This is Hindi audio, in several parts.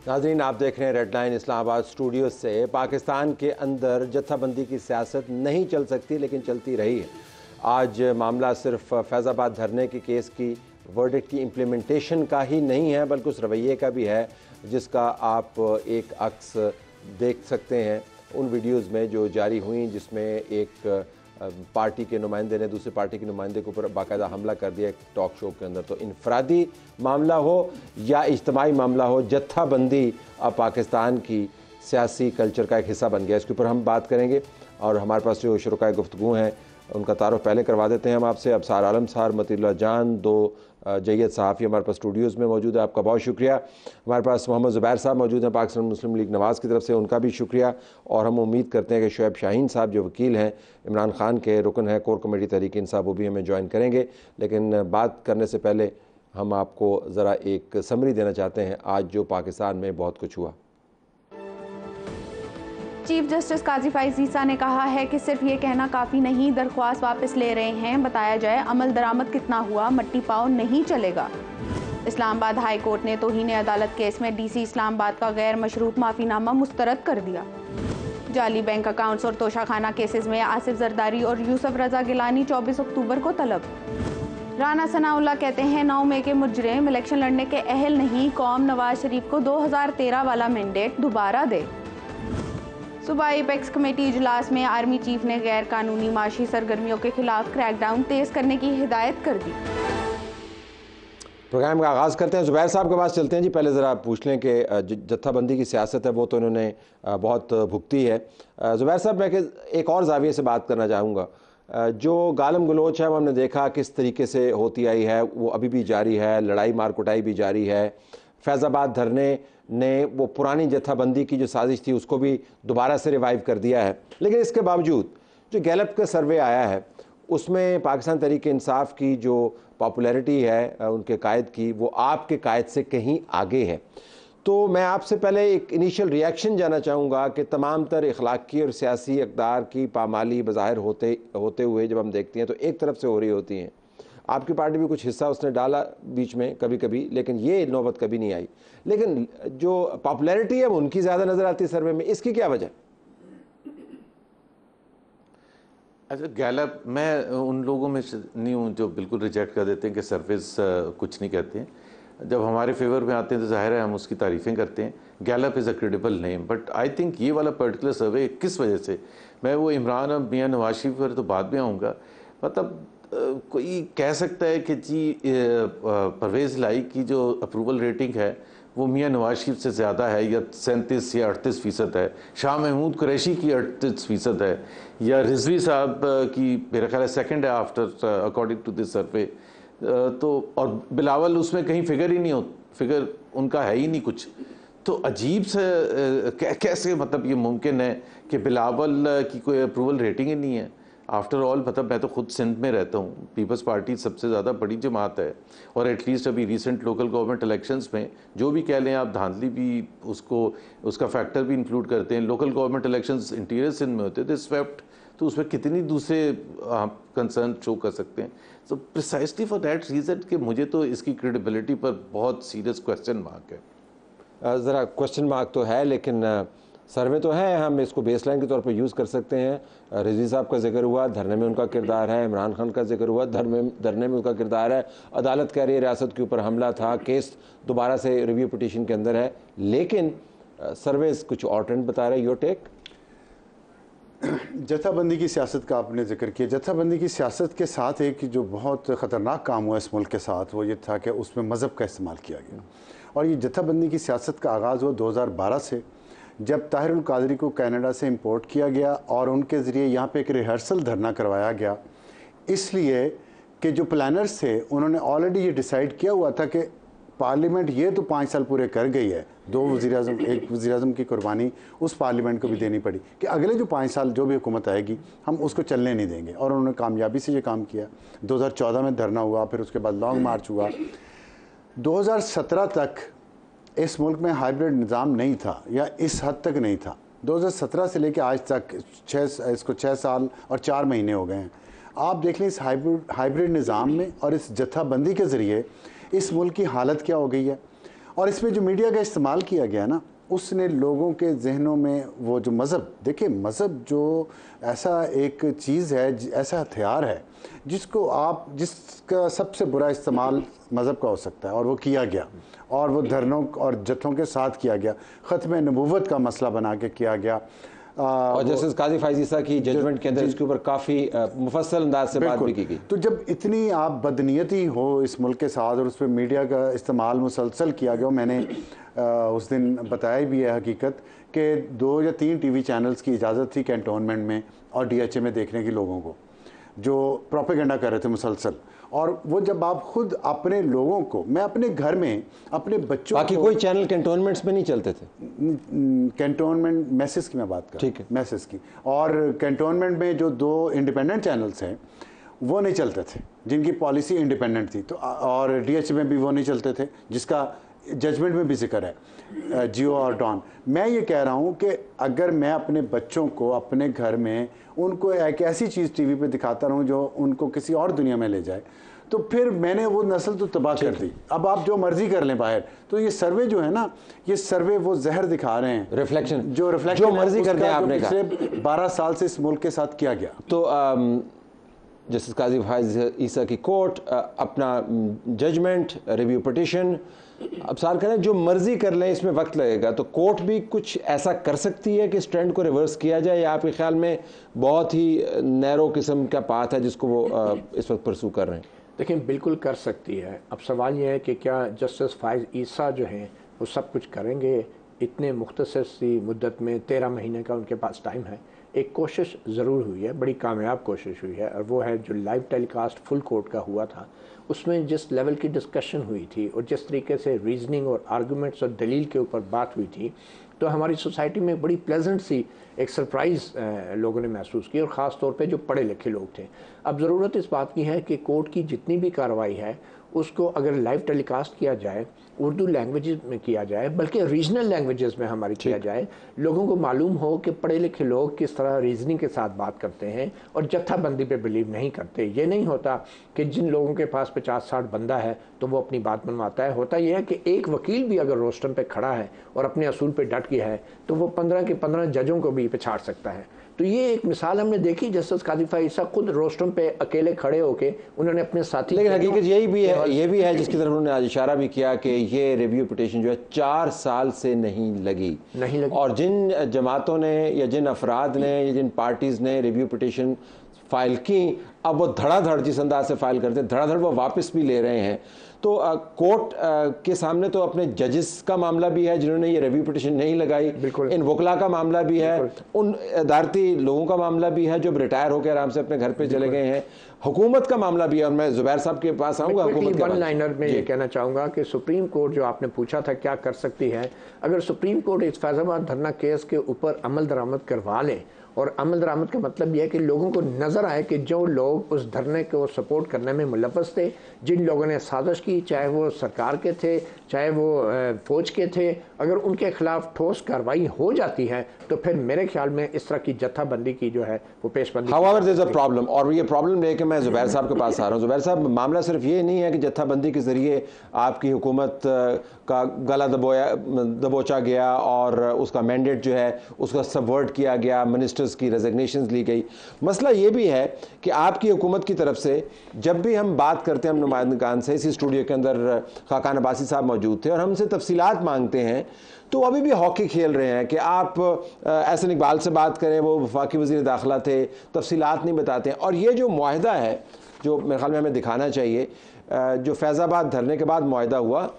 नाज़रीन, आप देख रहे हैं रेड लाइन इस्लामाबाद स्टूडियो से। पाकिस्तान के अंदर जत्थाबंदी की सियासत नहीं चल सकती, लेकिन चलती रही है। आज मामला सिर्फ फैज़ाबाद धरने के केस की वर्डिक्ट की इम्प्लीमेंटेशन का ही नहीं है, बल्कि उस रवैये का भी है जिसका आप एक अक्स देख सकते हैं उन वीडियोज़ में जो जारी हुई, जिसमें एक पार्टी के नुमाइंदे ने दूसरी पार्टी के नुमाइंदे के ऊपर बाकायदा हमला कर दिया एक टॉक शो के अंदर। तो इनफरादी मामला हो या इज्तमाही मामला हो, जत्थाबंदी अब पाकिस्तान की सियासी कल्चर का एक हिस्सा बन गया। इसके ऊपर हम बात करेंगे और हमारे पास जो शुरुकाए गुफ्तगू हैं उनका तारुफ पहले करवा देते हैं हम आपसे। अबसार आलम साहर, मतीउल्लाह जान, दो जैयद सहाफ़ी हमारे पास स्टूडियोज़ में मौजूद है, आपका बहुत शुक्रिया। हमारे पास मोहम्मद ज़ुबैर साहब मौजूद हैं पाकिस्तान मुस्लिम लीग नवाज़ की तरफ से, उनका भी शुक्रिया। और हम उम्मीद करते हैं कि शुएब शाहीन साहब जो वकील हैं, इमरान खान के रुकन हैं कोर कमेटी तहरीक इंसाफ, वो भी हमें ज्वाइन करेंगे। लेकिन बात करने से पहले हम आपको ज़रा एक समरी देना चाहते हैं आज जो पाकिस्तान में बहुत कुछ हुआ। चीफ जस्टिस काजी फाइज ईसा ने कहा है कि सिर्फ ये कहना काफ़ी नहीं, दरख्वास्त वापस ले रहे हैं, बताया जाए अमल दरामद कितना हुआ, मट्टी पाव नहीं चलेगा। इस्लामाबाद हाई कोर्ट ने तौहीन अदालत केस में डीसी इस्लामाबाद का गैर मशरूत माफ़ीनामा मुस्तरद कर दिया। जाली बैंक अकाउंट्स और तोशाखाना केसेस में आसिफ जरदारी और यूसुफ रजा गिलानी 24 अक्टूबर को तलब। राना सनाउल्लाह कहते हैं 9 मई के मुजरिम इलेक्शन लड़ने के अहल नहीं, कौम नवाज शरीफ को 2013 वाला मैंडेट दोबारा दे। सूबाई एपेक्स कमेटी इजलास में आर्मी चीफ ने गैर कानूनी माशी सरगर्मियों के खिलाफ क्रैकडाउन तेज करने की हिदायत कर दी। प्रोग्राम का आगाज़ करते हैं, ज़ुबैर साहब के पास चलते हैं जी। पहले ज़रा पूछ लें कि जत्थाबंदी की सियासत है वो तो इन्होंने बहुत भुगती है। ज़ुबैर साहब, मैं एक और जाविये से बात करना चाहूँगा। जो गालम गलोच है वो हमने देखा किस तरीके से होती आई है, वो अभी भी जारी है, लड़ाई मार कुटाई भी जारी है। फैज़ाबाद धरने ने वो पुरानी जत्थाबंदी की जो साजिश थी उसको भी दोबारा से रिवाइव कर दिया है। लेकिन इसके बावजूद जो गैलप का सर्वे आया है उसमें पाकिस्तान तहरीक इंसाफ की जो पॉपुलैरिटी है उनके कायद की, वो आपके कायद से कहीं आगे है। तो मैं आपसे पहले एक इनिशियल रिएक्शन जानना चाहूँगा कि तमाम तर इखलाकी और सियासी इक़दार की पामाली बज़ाहिर होते हुए जब हम देखते हैं तो एक तरफ से हो रही होती हैं। आपकी पार्टी भी कुछ हिस्सा उसने डाला बीच में कभी कभी, लेकिन ये नौबत कभी नहीं आई। लेकिन जो पॉपुलैरिटी है वो उनकी ज़्यादा नज़र आती है सर्वे में, इसकी क्या वजह? अच्छा, गैलप, मैं उन लोगों में नहीं हूँ जो बिल्कुल रिजेक्ट कर देते हैं कि सर्विस कुछ नहीं कहते हैं। जब हमारे फेवर में आते हैं तो जाहिर है हम उसकी तारीफ़ें करते हैं। Gallup is a credible name, but I think ये वाला पर्टिकुलर सर्वे किस वजह से, मैं वो इमरान और मियाँ नवाज शरीफ पर तो बाद में आऊँगा। मतलब कोई कह सकता है कि जी परवेज़ लाई की जो अप्रूवल रेटिंग है वो मियाँ नवाज शरीफ से ज़्यादा है, या 37 या 38% है, शाह महमूद कुरैशी की 38% है, या रिजवी साहब की मेरा ख्याल है सेकंड है after according to this survey. तो और बिलावल उसमें कहीं फिगर ही नहीं हो, फिगर उनका है ही नहीं कुछ। तो अजीब से कैसे मतलब ये मुमकिन है कि बिलावल की कोई अप्रूवल रेटिंग ही नहीं है। आफ्टर ऑल मतलब मैं तो खुद सिंध में रहता हूँ, पीपल्स पार्टी सबसे ज़्यादा बड़ी जमात है, और एटलीस्ट अभी रिसेंट लोकल गवर्नमेंट इलेक्शंस में जो भी कह लें आप, धांधली भी उसका फैक्टर भी इंक्लूड करते हैं। Local government elections interior Sindh में होते थे स्वेप्ट, तो उसमें कितनी दूसरे आप कंसर्न शो कर सकते हैं। सो प्रिसाइसली फॉर दैट रीज़न कि मुझे तो इसकी क्रेडिबिलिटी पर बहुत सीरियस क्वेश्चन मार्क है। ज़रा क्वेश्चन मार्क तो है, लेकिन सर्वे तो है, हम इसको बेसलाइन के तौर पर यूज़ कर सकते हैं। रिजवी साहब का जिक्र हुआ, धरने में उनका किरदार है। इमरान खान का जिक्र हुआ, धरने में उनका किरदार है। अदालत कह रही है रियासत के ऊपर हमला था, केस दोबारा से रिव्यू पिटीशन के अंदर है। लेकिन सर्वेस कुछ और ट्रेंड बता रहे हैं। Your take? जत्थाबंदी की सियासत का आपने जिक्र किया। जत्थाबंदी की सियासत के साथ एक जो बहुत ख़तरनाक काम हुआ इस मुल्क के साथ, वो ये था कि उसमें मज़हब का इस्तेमाल किया गया। और ये जत्थाबंदी की सियासत का आगाज़ हुआ 2012 से, जब ताहिर उल कादरी को कनाडा से इंपोर्ट किया गया और उनके ज़रिए यहाँ पे एक रिहर्सल धरना करवाया गया। इसलिए कि जो प्लानर्स थे उन्होंने ऑलरेडी ये डिसाइड किया हुआ था कि पार्लियामेंट ये तो 5 साल पूरे कर गई है, 2 वज़ीर-ए-आज़म, एक वज़ीर-ए-आज़म की कुर्बानी उस पार्लियामेंट को भी देनी पड़ी कि अगले जो 5 साल जो भी हुकूमत आएगी हम उसको चलने नहीं देंगे। और उन्होंने कामयाबी से ये काम किया। 2014 में धरना हुआ, फिर उसके बाद लॉन्ग मार्च हुआ। 2017 तक इस मुल्क में हाइब्रिड निज़ाम नहीं था, या इस हद तक नहीं था। 2017 से लेकर आज तक 6 साल और 4 महीने हो गए हैं। आप देख लें इस हाइब्रिड निज़ाम में और इस जत्थाबंदी के ज़रिए इस मुल्क की हालत क्या हो गई है। और इसमें जो मीडिया का इस्तेमाल किया गया ना, उसने लोगों के जहनों में वो जो मज़हब, देखिए मज़हब जो ऐसा एक चीज़ है, ऐसा हथियार है जिसका सबसे बुरा इस्तेमाल मज़हब का हो सकता है, और वो किया गया, और वो धरनों और जत्थों के साथ किया गया, ख़त्म नबूवत का मसला बना के किया गया। और जस्टिस काजी फैज़ ईसा की जजमेंट के अंदर इसके ऊपर काफ़ी मुफस्सल अंदाज से बात भी की गई। तो जब इतनी आप बदनीयती हो इस मुल्क के साथ और उस पर मीडिया का इस्तेमाल मुसलसल किया गया, मैंने उस दिन बताया भी है हकीकत कि 2 या 3 टीवी चैनल्स की इजाज़त थी कैंटोनमेंट में और DHA में देखने की लोगों को, जो प्रोपेगेंडा कर रहे थे मुसलसल। और वो जब आप खुद अपने लोगों को, मैं अपने घर में अपने बच्चों बाकी कोई चैनल कैंटोनमेंट्स में नहीं चलते थे, कैंटोनमेंट मैसेज की मैं बात कर, ठीक है, मैसेज की, और कैंटोनमेंट में जो 2 इंडिपेंडेंट चैनल्स हैं वो नहीं चलते थे जिनकी पॉलिसी इंडिपेंडेंट थी, तो और DHA में भी वो नहीं चलते थे जिसका जजमेंट में भी जिक्र है, जियो और डॉन। मैं ये कह रहा हूँ कि अगर मैं अपने बच्चों को अपने घर में उनको एक ऐसी चीज़ टीवी पे दिखाता रहूँ जो उनको किसी और दुनिया में ले जाए, तो फिर मैंने वो नस्ल तो तबाह कर दी। अब आप जो मर्जी कर लें बाहर, तो ये सर्वे जो है ना, ये सर्वे वो जहर दिखा रहे हैं, रिफ्लेक्शन जो मर्जी कर दें आपने कहा, पिछले 12 साल से इस मुल्क के साथ किया गया। तो जस्टिस काजी फैज़ ईसा की कोर्ट अपना जजमेंट, रिव्यू पिटिशन, अब सार करें जो मर्जी कर लें, इसमें वक्त लगेगा, तो कोर्ट भी कुछ ऐसा कर सकती है कि इस ट्रेंड को रिवर्स किया जाए, या आपके ख्याल में बहुत ही नैरो किस्म का पाथ है जिसको वो इस वक्त परसू कर रहे हैं? देखिए, बिल्कुल कर सकती है। अब सवाल यह है कि क्या जस्टिस फैज़ ईसा जो हैं वो सब कुछ करेंगे इतने मुख्तसर सी मुद्दत में? 13 महीने का उनके पास टाइम है। एक कोशिश ज़रूर हुई है, बड़ी कामयाब कोशिश हुई है, और वो है जो लाइव टेलीकास्ट फुल कोर्ट का हुआ था, उसमें जिस लेवल की डिस्कशन हुई थी और जिस तरीके से रीजनिंग और आर्गूमेंट्स और दलील के ऊपर बात हुई थी, तो हमारी सोसाइटी में बड़ी प्लेजेंट सी एक सरप्राइज़ लोगों ने महसूस की, और ख़ास तौर पे जो पढ़े लिखे लोग थे। अब ज़रूरत इस बात की है कि कोर्ट की जितनी भी कार्रवाई है उसको अगर लाइव टेलीकास्ट किया जाए, उर्दू लैंग्वेजेस में किया जाए, बल्कि रीजनल लैंग्वेजेस में हमारी किया जाए, लोगों को मालूम हो कि पढ़े लिखे लोग किस तरह रीजनिंग के साथ बात करते हैं और जत्थाबंदी पे बिलीव नहीं करते। ये नहीं होता कि जिन लोगों के पास 50-60 बंदा है तो वो अपनी बात मनवाता है। होता यह है कि एक वकील भी अगर रोस्टम पे खड़ा है और अपने असूल पे डट गया है तो वो 15 के 15 जजों को भी पछाड़ सकता है। तो ये एक मिसाल हमने देखी, जस्टिस काजी फैज़ ईसा खुद रोस्टम पे अकेले खड़े होके उन्होंने अपने साथी, लेकिन हकीकत यही भी है, ये भी है जिसकी तरफ उन्होंने आज इशारा भी किया कि ये रिव्यू पिटिशन जो है 4 साल से नहीं लगी, और जिन जमातों ने या जिन अफराद ने या जिन पार्टीज़ ने रिव्यू पिटिशन फाइल की, अब वो धड़ाधड़ जिस अंदाज से फाइल करते हैं, धड़ाधड़ वो वापस भी ले रहे हैं। तो कोर्ट के सामने तो अपने जजेस का मामला भी है जिन्होंने ये रिव्यू पिटिशन नहीं लगाई, इन वकला का मामला भी है, उन अदालती लोगों का मामला भी है जो रिटायर होकर आराम से अपने घर पे चले गए हैं, हुकूमत का मामला भी है। और मैं ज़ुबैर साहब के पास आऊँगा, हुकूमत के वन लाइनर में ये कहना चाहूँगा कि सुप्रीम कोर्ट जो आपने पूछा था क्या कर सकती है, अगर सुप्रीम कोर्ट इस फैज़ाबाद धरना केस के ऊपर अमल दरामद करवा ले, और अमल दरामद का मतलब यह है कि लोगों को नज़र आए कि जो लोग उस धरने को सपोर्ट करने में मुलव्वस थे, जिन लोगों ने साजिश की, चाहे वो सरकार के थे चाहे वो फौज के थे, अगर उनके खिलाफ ठोस कार्रवाई हो जाती है तो फिर मेरे ख्याल में इस तरह की जत्थाबंदी की जो है वो पेशबंदी। However, there's a problem, और ये प्रॉब्लम लेके मैं ज़ुबैर साहब के पास आ रहा हूँ। ज़ुबैर साहब, मामला सिर्फ ये नहीं है कि जत्थाबंदी के ज़रिए आपकी हुकूमत का गला दबोचा गया और उसका मैंडेट जो है उसका सबवर्ट किया गया, मिनिस्टर्स की रेजिग्नेशंस ली गई। मसला ये भी है कि आपकी हुकूमत की तरफ से जब भी हम बात करते हैं, हम नुमाइंदगान से, इसी स्टूडियो के अंदर खाकान अब्बासी साहब मौजूद थे और हमसे तफसीलात मांगते हैं, तो अभी भी हॉकी खेल रहे हैं कि आप एहसन इकबाल से बात करें, वो वफाकी वज़ीर दाखिला थे, तफसीलात नहीं बताते हैं। और ये जो मुआहदा है जो मेरे ख्याल में हमें दिखाना चाहिए, जो फैज़ाबाद धरने के बाद मुआहदा हुआ,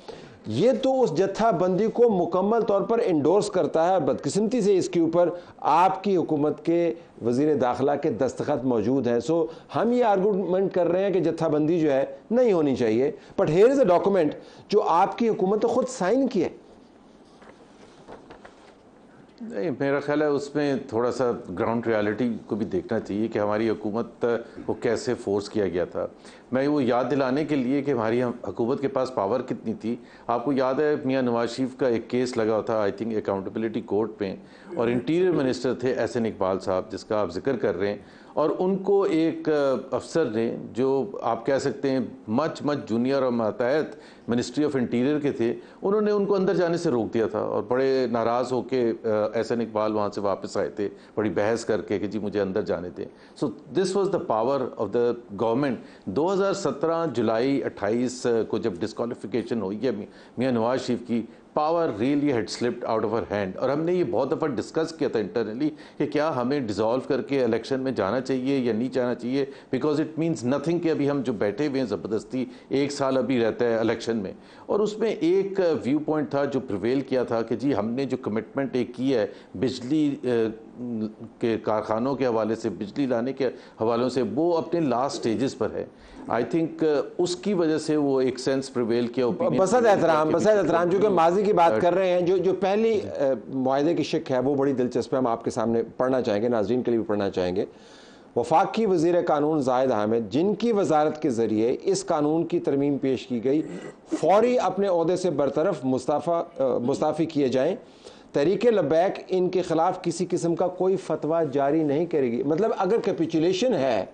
ये तो उस जत्थाबंदी को मुकम्मल तौर पर इंडोर्स करता है। बदकिस्मती से इसके ऊपर आपकी हुकूमत के वज़ीर दाखिला के दस्तखत मौजूद हैं। सो हम ये आर्गूमेंट कर रहे हैं कि जत्थाबंदी जो है नहीं होनी चाहिए, but here is a document जो आपकी हुकूमत ने खुद साइन किया। नहीं, मेरा ख्याल है उसमें थोड़ा सा ग्राउंड रियलिटी को भी देखना चाहिए कि हमारी हुकूमत को कैसे फोर्स किया गया था। मैं वो याद दिलाने के लिए कि हमारी हुकूमत के पास पावर कितनी थी, आपको याद है मियां नवाज शरीफ का एक केस लगा था आई थिंक अकाउंटेबिलिटी कोर्ट पे, और इंटीरियर मिनिस्टर थे एहसन इकबाल साहब जिसका आप जिक्र कर रहे हैं, और उनको एक अफसर ने, जो आप कह सकते हैं मच जूनियर और मातहत मिनिस्ट्री ऑफ इंटीरियर के थे, उन्होंने उनको अंदर जाने से रोक दिया था और बड़े नाराज़ होके एहसन इकबाल वहाँ से वापस आए थे बड़ी बहस करके कि जी मुझे अंदर जाने दें। So this was the power of the government. 2017 जुलाई 28 को जब डिस्क्वालिफिकेशन हुई है मियां नवाज शरीफ की, power really had slipped out of our hand. और हमने ये बहुत दफ़ा डिस्कस किया था इंटरनली कि क्या हमें डिसॉल्व करके इलेक्शन में जाना चाहिए या नहीं जाना चाहिए, बिकॉज इट मीन्स नथिंग कि अभी हम जो बैठे हुए हैं ज़बरदस्ती 1 साल अभी रहता है इलेक्शन में। और उसमें एक व्यू पॉइंट था जो प्रिवेल किया था कि जी हमने जो कमिटमेंट एक की है बिजली के कारखानों के हवाले से, बिजली लाने के हवालों से, वो अपने लास्ट स्टेजेस पर है। आई थिंक उसकी वजह से वो एक सेंस प्रिवेल किया। बसत एहतराम जो कि माजी की बात कर रहे हैं, जो पहली मुआहदे की शिक है वो बड़ी दिलचस्प है, हम आपके सामने पढ़ना चाहेंगे, नाजरीन के लिए भी पढ़ना चाहेंगे। वफाकी वज़ीर कानून ज़ाहिद हामिद, जिनकी वजारत के ज़रिए इस कानून की तरमीम पेश की गई, फौरी अपने ओहदे से बरतरफ मुस्ताफ़ी किए जाएँ। तहरीक लब्बैक इनके ख़िलाफ़ किसी किस्म का कोई फतवा जारी नहीं करेगी। मतलब अगर कैपिचुलेशन है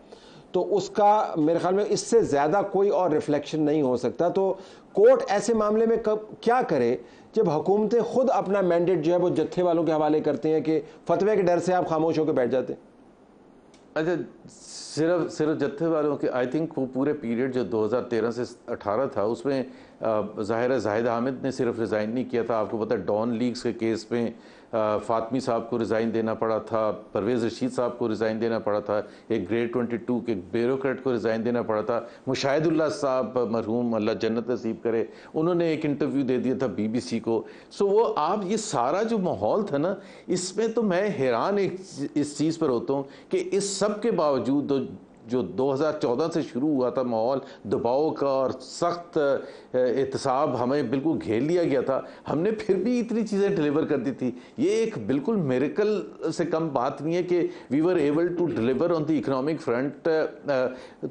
तो उसका मेरे ख्याल में इससे ज़्यादा कोई और रिफ्लेक्शन नहीं हो सकता। तो कोर्ट ऐसे मामले में क्या करे जब हुकूमतें खुद अपना मैंडेट जो है वो जत्थे वालों के हवाले करते हैं कि फतवे के डर से आप खामोश होकर बैठ जाते हैं? अच्छा, सिर्फ जत्थे वालों के, आई थिंक वो पूरे पीरियड जो 2013 से 18 था उसमें ज़ाहिर है ज़ाहिद हामिद ने सिर्फ रिज़ाइन नहीं किया था। आपको पता है डॉन लीग्स के केस में फ़ातमी साहब को रिज़ाइन देना पड़ा था, परवेज़ रशीद साहब को रिज़ाइन देना पड़ा था, एक ग्रेड 22 के ब्यूरोक्रेट को रिज़ाइन देना पड़ा था। मुशाहिदुल्लाह साहब मरहूम अल्लाह जन्नत नसीब करे, उन्होंने एक इंटरव्यू दे दिया था BBC को। सो वो आप ये सारा जो माहौल था ना, इसमें तो मैं हैरान इस चीज़ पर होता हूँ कि इस सब के बावजूद जो 2014 से शुरू हुआ था माहौल दबाव का और सख्त एहतसाब हमें बिल्कुल घेर लिया गया था, हमने फिर भी इतनी चीज़ें डिलीवर कर दी थी। ये एक बिल्कुल मिरेकल से कम बात नहीं है कि we were able to deliver on the economic front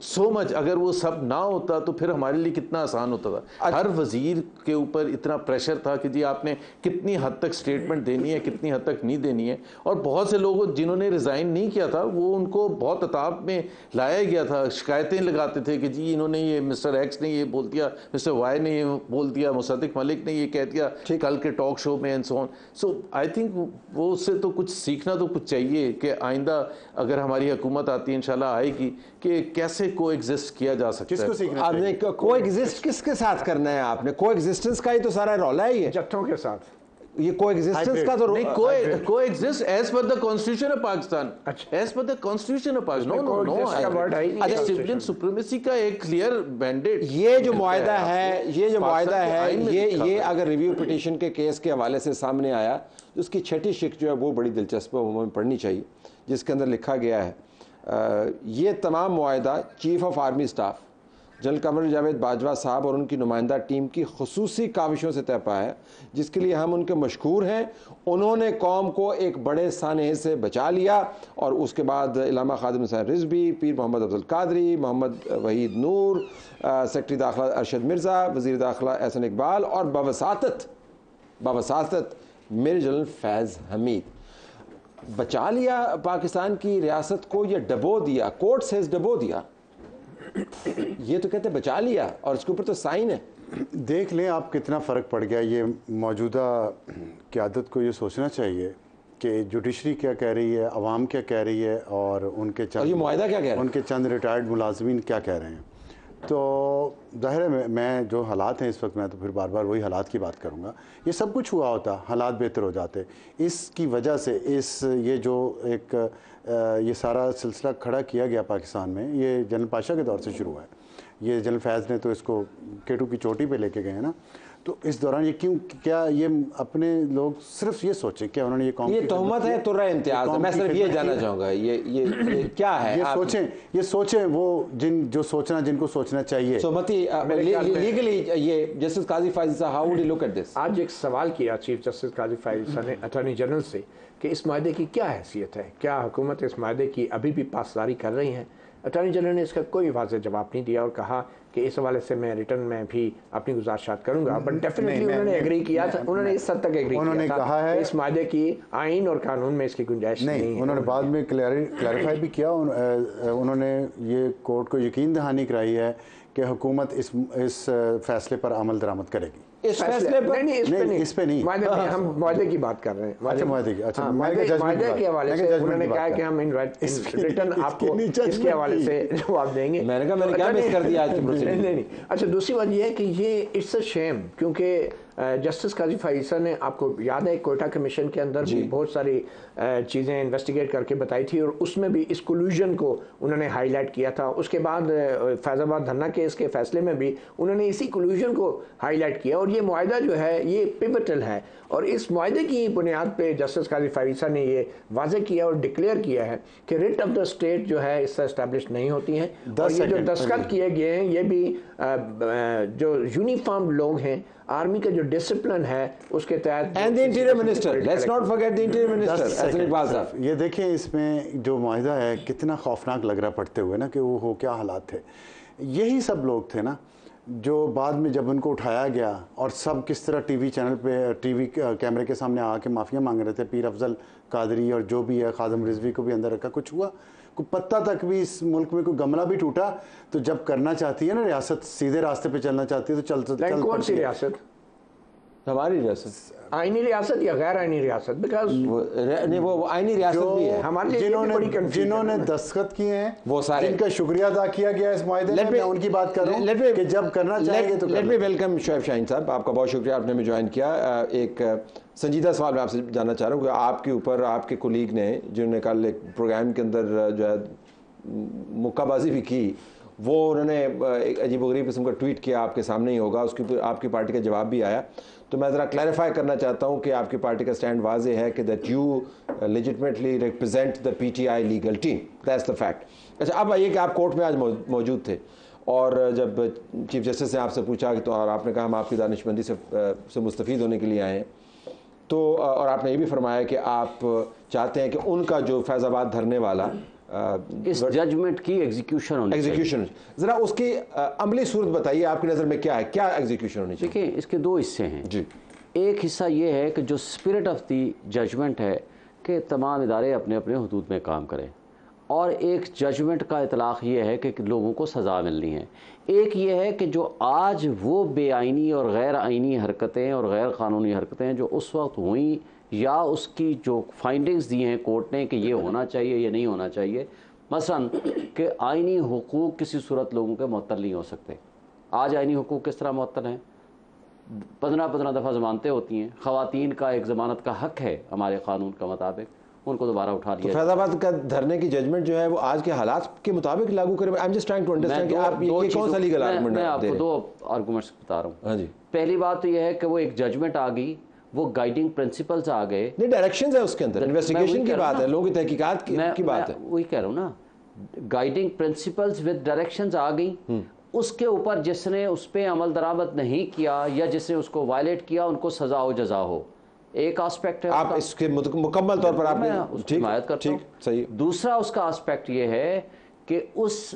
so much. अगर वो सब ना होता तो फिर हमारे लिए कितना आसान होता था। हर वजीर के ऊपर इतना प्रेशर था कि जी आपने कितनी हद तक स्टेटमेंट देनी है, कितनी हद तक नहीं देनी है। और बहुत से लोगों जिन्होंने रिज़ाइन नहीं किया था वो उनको बहुत अताब में लाया गया था, शिकायतें लगाते थे कि जी इन्होंने ये मिस्टर एक्स ने ये बोल दिया, मिस्टर वाई ने ये बोल दिया, मुसद्दिक मलिक ने ये कह दिया कल के टॉक शो में and so on. So I think वो उससे तो कुछ सीखना तो कुछ चाहिए कि आइंदा अगर हमारी हुकूमत आती है, इंशाल्लाह आएगी, कि कैसे को एग्जिस्ट किया जा सकता है। आपने को एग्जिस्ट किसके साथ करना है? आपने को एग्जिस्टेंस का ही तो सारा रौला ही है, जत्थों के साथ। ये को एग्जिस्टेंस का तो coexist as per the constitution of Pakistan, as per the constitution of Pakistan. No, civilian supremacy का एक क्लियर मैंडेट। ये जो मुआहदा है, ये अगर रिव्यू पिटीशन के केस के हवाले से सामने आया तो उसकी छठी शिक जो है वो बड़ी दिलचस्प है, वो हमें पढ़नी चाहिए, जिसके अंदर लिखा गया है ये तमाम मुआहदा chief of army staff general Qamar Javed Bajwa साहब और उनकी नुमाइंदा टीम की खुसूसी काविशों से तय पाया है, जिसके लिए हम उनके मशकूर हैं। उन्होंने कौम को एक बड़े सानहे से बचा लिया। और उसके बाद इलामा खादिम हुसैन रिजवी, पीर मोहम्मद अब्दुल कादरी, मोहम्मद वहीद नूर, सेक्रेटरी दाखिला अरशद मिर्ज़ा, वज़ीर दाखिला एहसन इकबाल और बावसातत मेजर जनरल फैज़ हमीद। बचा लिया पाकिस्तान की रियासत को, या डबो दिया? कोर्ट से डबो दिया, ये तो कहते बचा लिया और इसके ऊपर तो साइन है। देख लें आप कितना फ़र्क पड़ गया। ये मौजूदा क़यादत को ये सोचना चाहिए कि जुडिशरी क्या कह रही है, अवाम क्या कह रही है, और उनके चंद, ये मुआहदा क्या कह रहा है, उनके चंद रिटायर्ड मुलाजमीन क्या कह रहे हैं। तो ज़ाहिर है मैं जो हालात हैं इस वक्त, मैं तो फिर बार बार वही हालात की बात करूँगा। ये सब कुछ हुआ होता, हालात बेहतर हो जाते। इसकी वजह से ये जो एक ये सारा सिलसिला खड़ा किया गया पाकिस्तान में, ये जनरल पाशा के दौर से शुरू हुआ है। ये जनरल फैज़ ने तो इसको केटू की चोटी पे लेके गए हैं ना। तो इस दौरान ये क्या ये अपने लोग सिर्फ ये सोचें क्या उन्होंने ये तहमत है, तुर्रा इम्तियाज़? मैं सिर्फ ये जानना चाहूँगा ये क्या है? ये सोचें वो जो सोचना, जिनको सोचना चाहिए। लीगली ये justice Qazi Faez Isa, how would you look at this? आज एक सवाल किया चीफ जस्टिस काजी फायज़ ईसा ने अटॉर्नी जनरल से कि इस माहदे की क्या हैसियत है, क्या हुकूमत इस माहदे की अभी भी पासदारी कर रही है। अटॉर्नी जनरल ने इसका कोई वाज़ेह जवाब नहीं दिया और कहा कि कि इस हवाले से मैं रिटर्न में भी अपनी गुजारिशात करूंगा, बट डेफिनेटली उन्होंने एग्री किया था, उन्होंने इस हद तक एग्री उन्होंने किया था कहा है इस मायदे की आइन और कानून में इसकी गुंजाइश नहीं है। उन्होंने बाद में क्लैरिफाई भी किया। उन्होंने ये कोर्ट को यकीन दहानी कराई है कि हुकूमत इस फैसले पर अमल दरामद करेगी। इस फैसले पर इस पे नहीं, हम मुआहदे की बात कर रहे हैं। अच्छा, मुआहदे की, अच्छा, मुआहदे के हवाले से उन्होंने कहा कि हम इन रिटर्न आपको इसके हवाले से जवाब देंगे। मैंने कहा मैंने क्या मिस कर दिया आज की प्रोसीडिंग। नहीं। अच्छा, दूसरी बात ये है कि ये इट्स अ शेम, क्योंकि जस्टिस काजी फाइसा ने, आपको याद है कोयटा कमीशन के अंदर भी बहुत सारी चीज़ें इन्वेस्टिगेट करके बताई थी और उसमें भी इस कोल्यूजन को उन्होंने हाईलाइट किया था। उसके बाद फैज़ाबाद धरना केस के फैसले में भी उन्होंने इसी कोल्यूजन को हाईलाइट किया और ये मुआहदा जो है ये पिवटल है और इस मुआहदे की बुनियाद पे जस्टिस काजी फाइसा ने ये वाज़ेह किया और डिक्लेयर किया है कि रिट ऑफ द स्टेट जो है इससे एस्टैब्लिश नहीं होती हैं। और ये जो दस्तखत किए गए हैं ये भी जो यूनिफॉर्म लोग हैं, आर्मी का जो डिसिप्लिन है उसके तहत। And the interior minister, let's not forget the interior minister Hassan Iqbal साहब। ये देखिए इसमें जो मुआहिदा है कितना खौफनाक लग रहा पढ़ते हुए ना, कि वो हो क्या हालात थे। यही सब लोग थे ना जो बाद में जब उनको उठाया गया और सब किस तरह टीवी चैनल पे टीवी कैमरे के सामने आके माफिया मांग रहे थे, पीर अफजल कादरी और जो भी है, खादिम रिजवी को भी अंदर रखा, कुछ हुआ? कोई पत्ता तक भी इस मुल्क में कोई गमला भी टूटा? तो जब करना चाहती है ना रियासत, सीधे रास्ते पे चलना चाहती है तो चल कौन सी रियासत? हमारी रियासत आईनी रियासत या गैर आईनी रियासत? बिकॉज वो आईनी रियासत भी है। हमारे लिए जिन्होंने दस्तखत किए हैं वो सारे, जिनका शुक्रिया अदा किया गया इस मुआहदे में, मैं उनकी बात कर रहा हूं कि जब करना चाहेंगे तो let me welcome Shoaib Shaheen साहब, आपका बहुत शुक्रिया, आपने भी ज्वाइन किया। एक संजीदा सवाल मैं आपसे जानना चाह रहा हूँ कि आपके ऊपर आपके कोलीग ने, जिन्होंने कल एक प्रोग्राम के अंदर जो है मुक्काबाजी भी की, वो उन्होंने एक अजीबोगरीब किस्म का ट्वीट किया, आपके सामने ही होगा, उसके ऊपर आपकी पार्टी का जवाब भी आया। तो मैं ज़रा क्लैरिफाई करना चाहता हूँ कि आपकी पार्टी का स्टैंड वाज़े है कि that you legitimately represent the PTI legal team, that's the fact. अच्छा, अब आइए कि आप कोर्ट में आज मौजूद थे और जब चीफ जस्टिस ने आपसे पूछा कि तो, और आपने कहा हम आपकी दानिशमंदी से मुस्तफ़ीद होने के लिए आए हैं, तो और आपने ये भी फरमाया कि आप चाहते हैं कि उनका जो फैज़ाबाद धरने वाला इस जजमेंट की एग्जीक्यूशन जरा उसकी अमली सूरत बताइए, आपकी नज़र में क्या है, क्या एग्जीक्यूशन होनी चाहिए? देखिए, इसके दो हिस्से हैं जी। एक हिस्सा ये है कि जो स्पिरिट ऑफ द जजमेंट है कि तमाम इदारे अपने अपने हदूद में काम करें, और एक जजमेंट का इतलाक़ ये है कि लोगों को सज़ा मिलनी है। एक ये है कि जो आज वो बेआइनी और गैर आइनी हरकतें और गैर क़ानूनी हरकतें जो उस वक्त हुई या उसकी जो फाइंडिंग्स दी हैं कोर्ट ने कि ये होना चाहिए या नहीं होना चाहिए, मसलन कि आइनी हुकूक किसी सूरत लोगों के मुअत्तल नहीं हो सकते। आज आइनी हुकूक किस तरह मुअत्तल हैं? 15 दफ़ा ज़मानतें होती हैं। ख़वातीन का एक ज़मानत का हक़ है हमारे क़ानून का मुताबिक, उनको दोबारा उठा लिया। तो फैज़ाबाद का धरने की जजमेंट जो है वो आज के हालात के मुताबिक लागू करें। I am just trying to understand कि आप ये कौन सा लीगल आर्गुमेंट मैं आपको दो आर्गुमेंट्स बता रहा हूँ। हाँ जी। पहली बात तो यह है कि वो एक जजमेंट आ गई, वो गाइडिंग प्रिंसिपल्स आ गए, नहीं डायरेक्शंस है उसके अंदर, इन्वेस्टिगेशन की बात है, लोगों की तहकीकात की बात है, वही कह रहा हूँ ना, गाइडिंग प्रिंसिपल्स विद डायरेक्शंस आ गई। उसके ऊपर जिसने उस पर अमल दरामद नहीं किया या जिसने उसको वायलेट किया उनको सजा हो जजा हो, एक एस्पेक्ट है। आप इसके मुकम्मल तौर पर आपने हिमायत करता हूं। सही। दूसरा उसका एस्पेक्ट ये है कि उस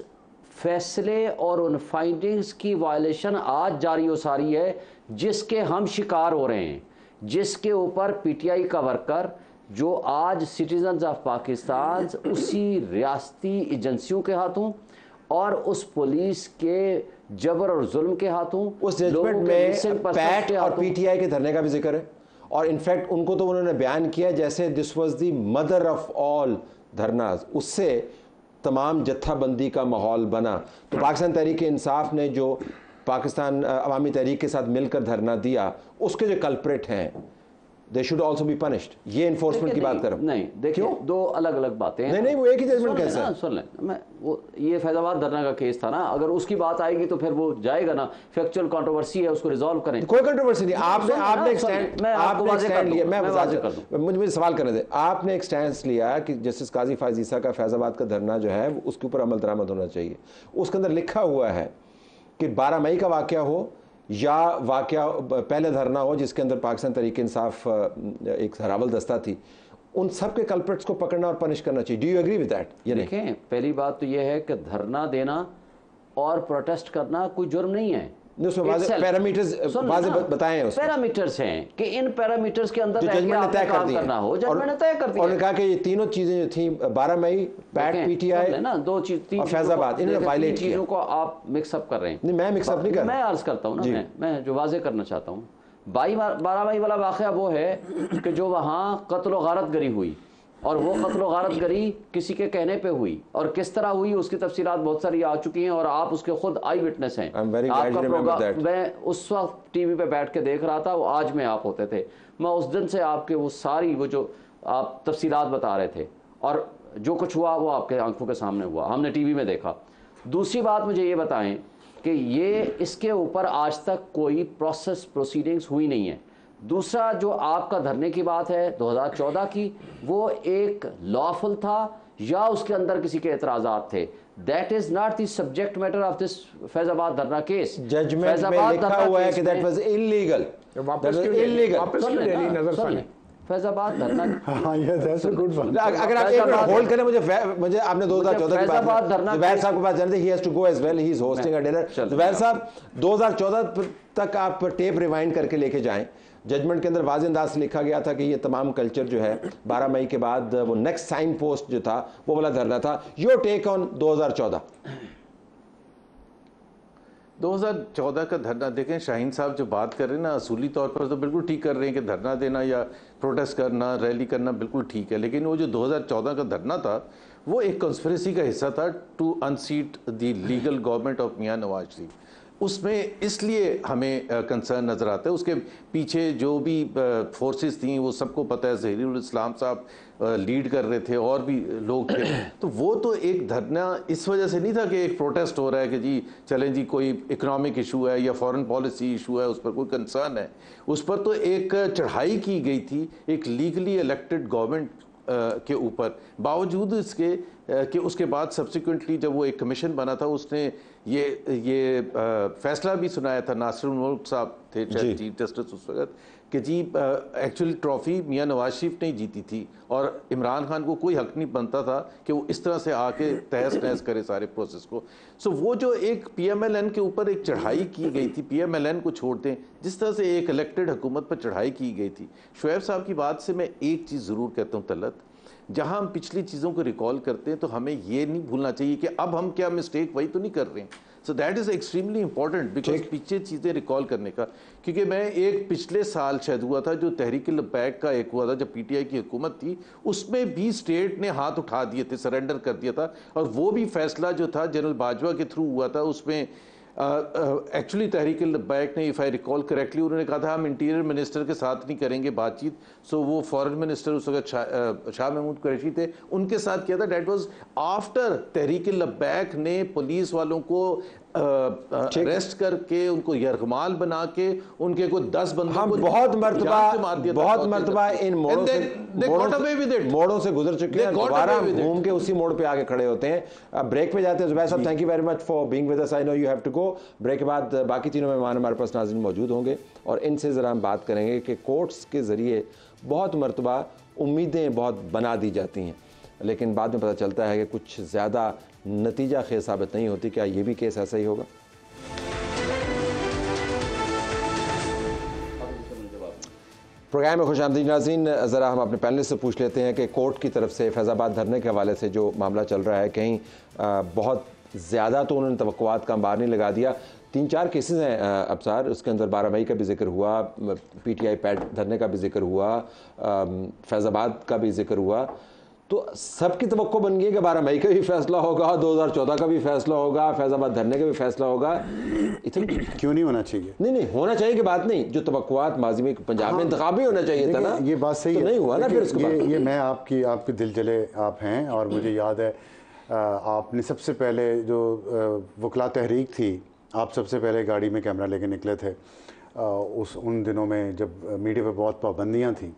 फैसले और उन फाइंडिंग्स की वायलेशन आज जारी हो सारी है जिसके हम शिकार हो रहे हैं, जिसके ऊपर पीटीआई का वर्कर जो आज सिटीजन्स ऑफ पाकिस्तान उसी रियासती एजेंसियों के हाथों और उस पुलिस के जबर और जुल्म के हाथों, उस जजमेंट में पैट और पीटीआई के धरने का भी जिक्र है, और इनफैक्ट उनको तो उन्होंने बयान किया जैसे this was the mother of all dharnas, उससे तमाम जत्थाबंदी का माहौल बना। तो पाकिस्तान तहरीक इंसाफ ने जो पाकिस्तान अवामी तहरीक के साथ मिलकर धरना दिया, उसके जो कल्प्रेट हैं they should also be punished. ये इन्फोर्समेंट की बात कर रहा हूं। नहीं देखिए, दो अलग अलग बातें हैं। नहीं वो एक ही जजमेंट कैसे है? सुन लें, मैं वो ये फैज़ाबाद धरना का केस था ना, अगर उसकी बात आएगी तो फिर वो जाएगा ना, फैक्चुअल कंट्रोवर्सी है, उसको रिजॉल्व करें। कोई कंट्रोवर्सी नहीं, आपने एक स्टैंड लिया, मैं मुझे सवाल करने दे। आपने एक स्टैंड लिया कि जस्टिस काजी फायज़ ईसा का फैज़ाबाद का धरना जो है उसके ऊपर अमल दरामद होना चाहिए। उसके अंदर लिखा हुआ है कि 12 मई का वाक़या हो या वाक़या पहले धरना हो जिसके अंदर पाकिस्तान तहरीक इंसाफ एक हरावल दस्ता थी, उन सब के कल्प्रिट्स को पकड़ना और पनिश करना चाहिए। Do you agree with that? ये देखें, पहली बात तो यह है कि धरना देना और प्रोटेस्ट करना कोई जुर्म नहीं है। उसमें पैरामीटर्स बताए हैं, पैरामीटर्स हैं कि इन पैरामीटर्स के अंदर काम करना हो, जजमेंट ने तय कर दिया। और कहा कि ये तीनों चीजें जो थी 12 मई, पैट, पीटीआई ना, दो चीज, तीन फैजाबाद, इन्होंने वायलेट किया। चीजों को आप मिक्सअप कर रहे हैं। नहीं, मैं मिक्सअप नहीं कर रहा, मैं अर्ज करता हूँ ना, मैं जो वाजे करना चाहता हूँ, 12 मई वाला वाक़या वो है कि जो वहाँ कत्ल व गारत गरी हुई, और वो कत्ल व गारत गरी किसी के कहने पे हुई, और किस तरह हुई उसकी तफसीलात बहुत सारी आ चुकी हैं, और आप उसके खुद आई विटनेस हैं। आपका प्रोग्राम मैं उस वक्त टीवी पे बैठ के देख रहा था, वो आज में आप होते थे, मैं उस दिन से आपके वो सारी वो जो आप तफसीलात बता रहे थे, और जो कुछ हुआ वो आपके आंखों के सामने हुआ, हमने टीवी में देखा। दूसरी बात मुझे ये बताएं कि ये इसके ऊपर आज तक कोई प्रोसीडिंग्स हुई नहीं है। दूसरा, जो आपका धरने की बात है 2014 की, वो एक लॉफुल था या उसके अंदर किसी के एतराज़ात थे? That is not the subject matter of this Faizabad धरना केस। जजमेंट में लिखा हुआ है कि दैट वाज इलीगल। फैजाबाद धरना, अगर आप एक मिनट होल्ड करें, मुझे आपने 2014 की बात, ज़ुबैर साहब के पास जाने, he has to go as well, he is hosting a dinner. Zubair साहब 2014 तक आप टेप रिवाइंड करके लेके जाएं। जजमेंट के अंदर वाज़ेह अंदाज से लिखा गया था कि ये तमाम कल्चर जो है 12 मई के बाद वो नेक्स्ट साइन पोस्ट जो था वो वाला धरना था। Your take on 2014। 2014 का धरना देखें, शाहीन साहब जो बात कर रहे हैं ना, असूली तौर पर तो बिल्कुल ठीक कर रहे हैं कि धरना देना या प्रोटेस्ट करना, रैली करना बिल्कुल ठीक है, लेकिन वो जो 2014 का धरना था वो एक कॉन्स्पिरेसी का हिस्सा था to unseat the legal government of मियां नवाज शरीफ। उसमें इसलिए हमें कंसर्न नज़र आता है। उसके पीछे जो भी फोर्सेस थी वो सबको पता है, ज़हीरुल इस्लाम साहब लीड कर रहे थे और भी लोग थे। तो वो तो एक धरना इस वजह से नहीं था कि एक प्रोटेस्ट हो रहा है कि जी चलें जी कोई इकोनॉमिक इशू है या फॉरेन पॉलिसी इशू है, उस पर कोई कंसर्न है। उस पर तो एक चढ़ाई की गई थी एक लीगली इलेक्टेड गवर्नमेंट के ऊपर। बावजूद इसके कि उसके बाद सब्सिक्वेंटली जब वो एक कमीशन बना था, उसने ये फैसला भी सुनाया था, नासिरुल मुल्क साहब थे चीफ जस्टिस उस वक्त, कि जी एक्चुअली ट्रॉफी मियां नवाज शरीफ ने जीती थी और इमरान खान को कोई हक नहीं बनता था कि वो इस तरह से आके तहस नहस करे सारे प्रोसेस को। सो वो जो एक PMLN के ऊपर एक चढ़ाई की गई थी, PMLN को छोड़ दें, जिस तरह से एक इलेक्टेड हुकूमत पर चढ़ाई की गई थी। शुएब साहब की बात से मैं एक चीज़ ज़रूर कहता हूँ तलत, जहाँ हम पिछली चीज़ों को रिकॉल करते हैं तो हमें ये नहीं भूलना चाहिए कि अब हम क्या मिस्टेक वही तो नहीं कर रहे हैं। So that is extremely important because पीछे चीज़ें रिकॉल करने का, क्योंकि मैं एक पिछले साल शायद हुआ था जो तहरीक लब्बैक का एक हुआ था जब PTI की हुकूमत थी, उसमें भी स्टेट ने हाथ उठा दिए थे, सरेंडर कर दिया था, और वो भी फैसला जो था जनरल बाजवा के थ्रू हुआ था। उसमें एक्चुअली तहरीक लब्बैक ने, इफ़ आई रिकॉल करेक्टली, उन्होंने कहा था हम इंटीरियर मिनिस्टर के साथ नहीं करेंगे बातचीत। सो वो फॉरेन मिनिस्टर उस वक्त शाह महमूद कुरैशी थे, उनके साथ किया था। डैट वाज आफ्टर तहरीक लब्बैक ने पुलिस वालों को अरेस्ट करके उनको यरगमाल बना के उनके को 10 बंदों को बहुत मरतबा इन मोड़ों से गुजर चुके हैं, दोबारा घूम के उसी मोड़ पे आके खड़े होते हैं। अब ब्रेक पे जाते हैं। ज़ुबैर साहब, thank you very much for being with us, I know you have to go. Break के बाद बाकी तीनों मेहमान हमारे पास नाज़रीन मौजूद होंगे और इनसे ज़रा हम बात करेंगे कि कोर्ट्स के ज़रिए बहुत मरतबा उम्मीदें बहुत बना दी जाती हैं, लेकिन बाद में पता चलता है कि कुछ ज़्यादा नतीजा खेज साबित नहीं होती। क्या ये भी केस ऐसा ही होगा? प्रोग्राम में खुशामदीद नाज़रीन। ज़रा हम अपने पैनलिस्ट से पूछ लेते हैं कि कोर्ट की तरफ से फैज़ाबाद धरने के हवाले से जो मामला चल रहा है, कहीं बहुत ज़्यादा तो उन्होंने तवक्कुआत का अंबार नहीं लगा दिया। 3-4 केसेस हैं अबसार, उसके अंदर 12 मई का भी जिक्र हुआ, PTI पैट धरने का भी जिक्र हुआ, फैज़ाबाद का भी जिक्र हुआ। तो सबकी तवक्को बन गई कि 12 मई का भी फैसला होगा, 2014 का भी फैसला होगा, फैज़ाबाद धरने का भी फैसला होगा। इतना क्यों नहीं होना चाहिए? नहीं होना चाहिए की बात नहीं, जो तवक्कुआत माजी में पंजाब में इंतखाब भी होना चाहिए था ना, ये बात सही तो है। नहीं हुआ ना। फिर ये मैं आपकी दिल जले आप हैं, और मुझे याद है आपने सबसे पहले जो वकला तहरीक थी, आप सबसे पहले गाड़ी में कैमरा लेके निकले थे उन दिनों में जब मीडिया पे बहुत पाबंदियाँ थी।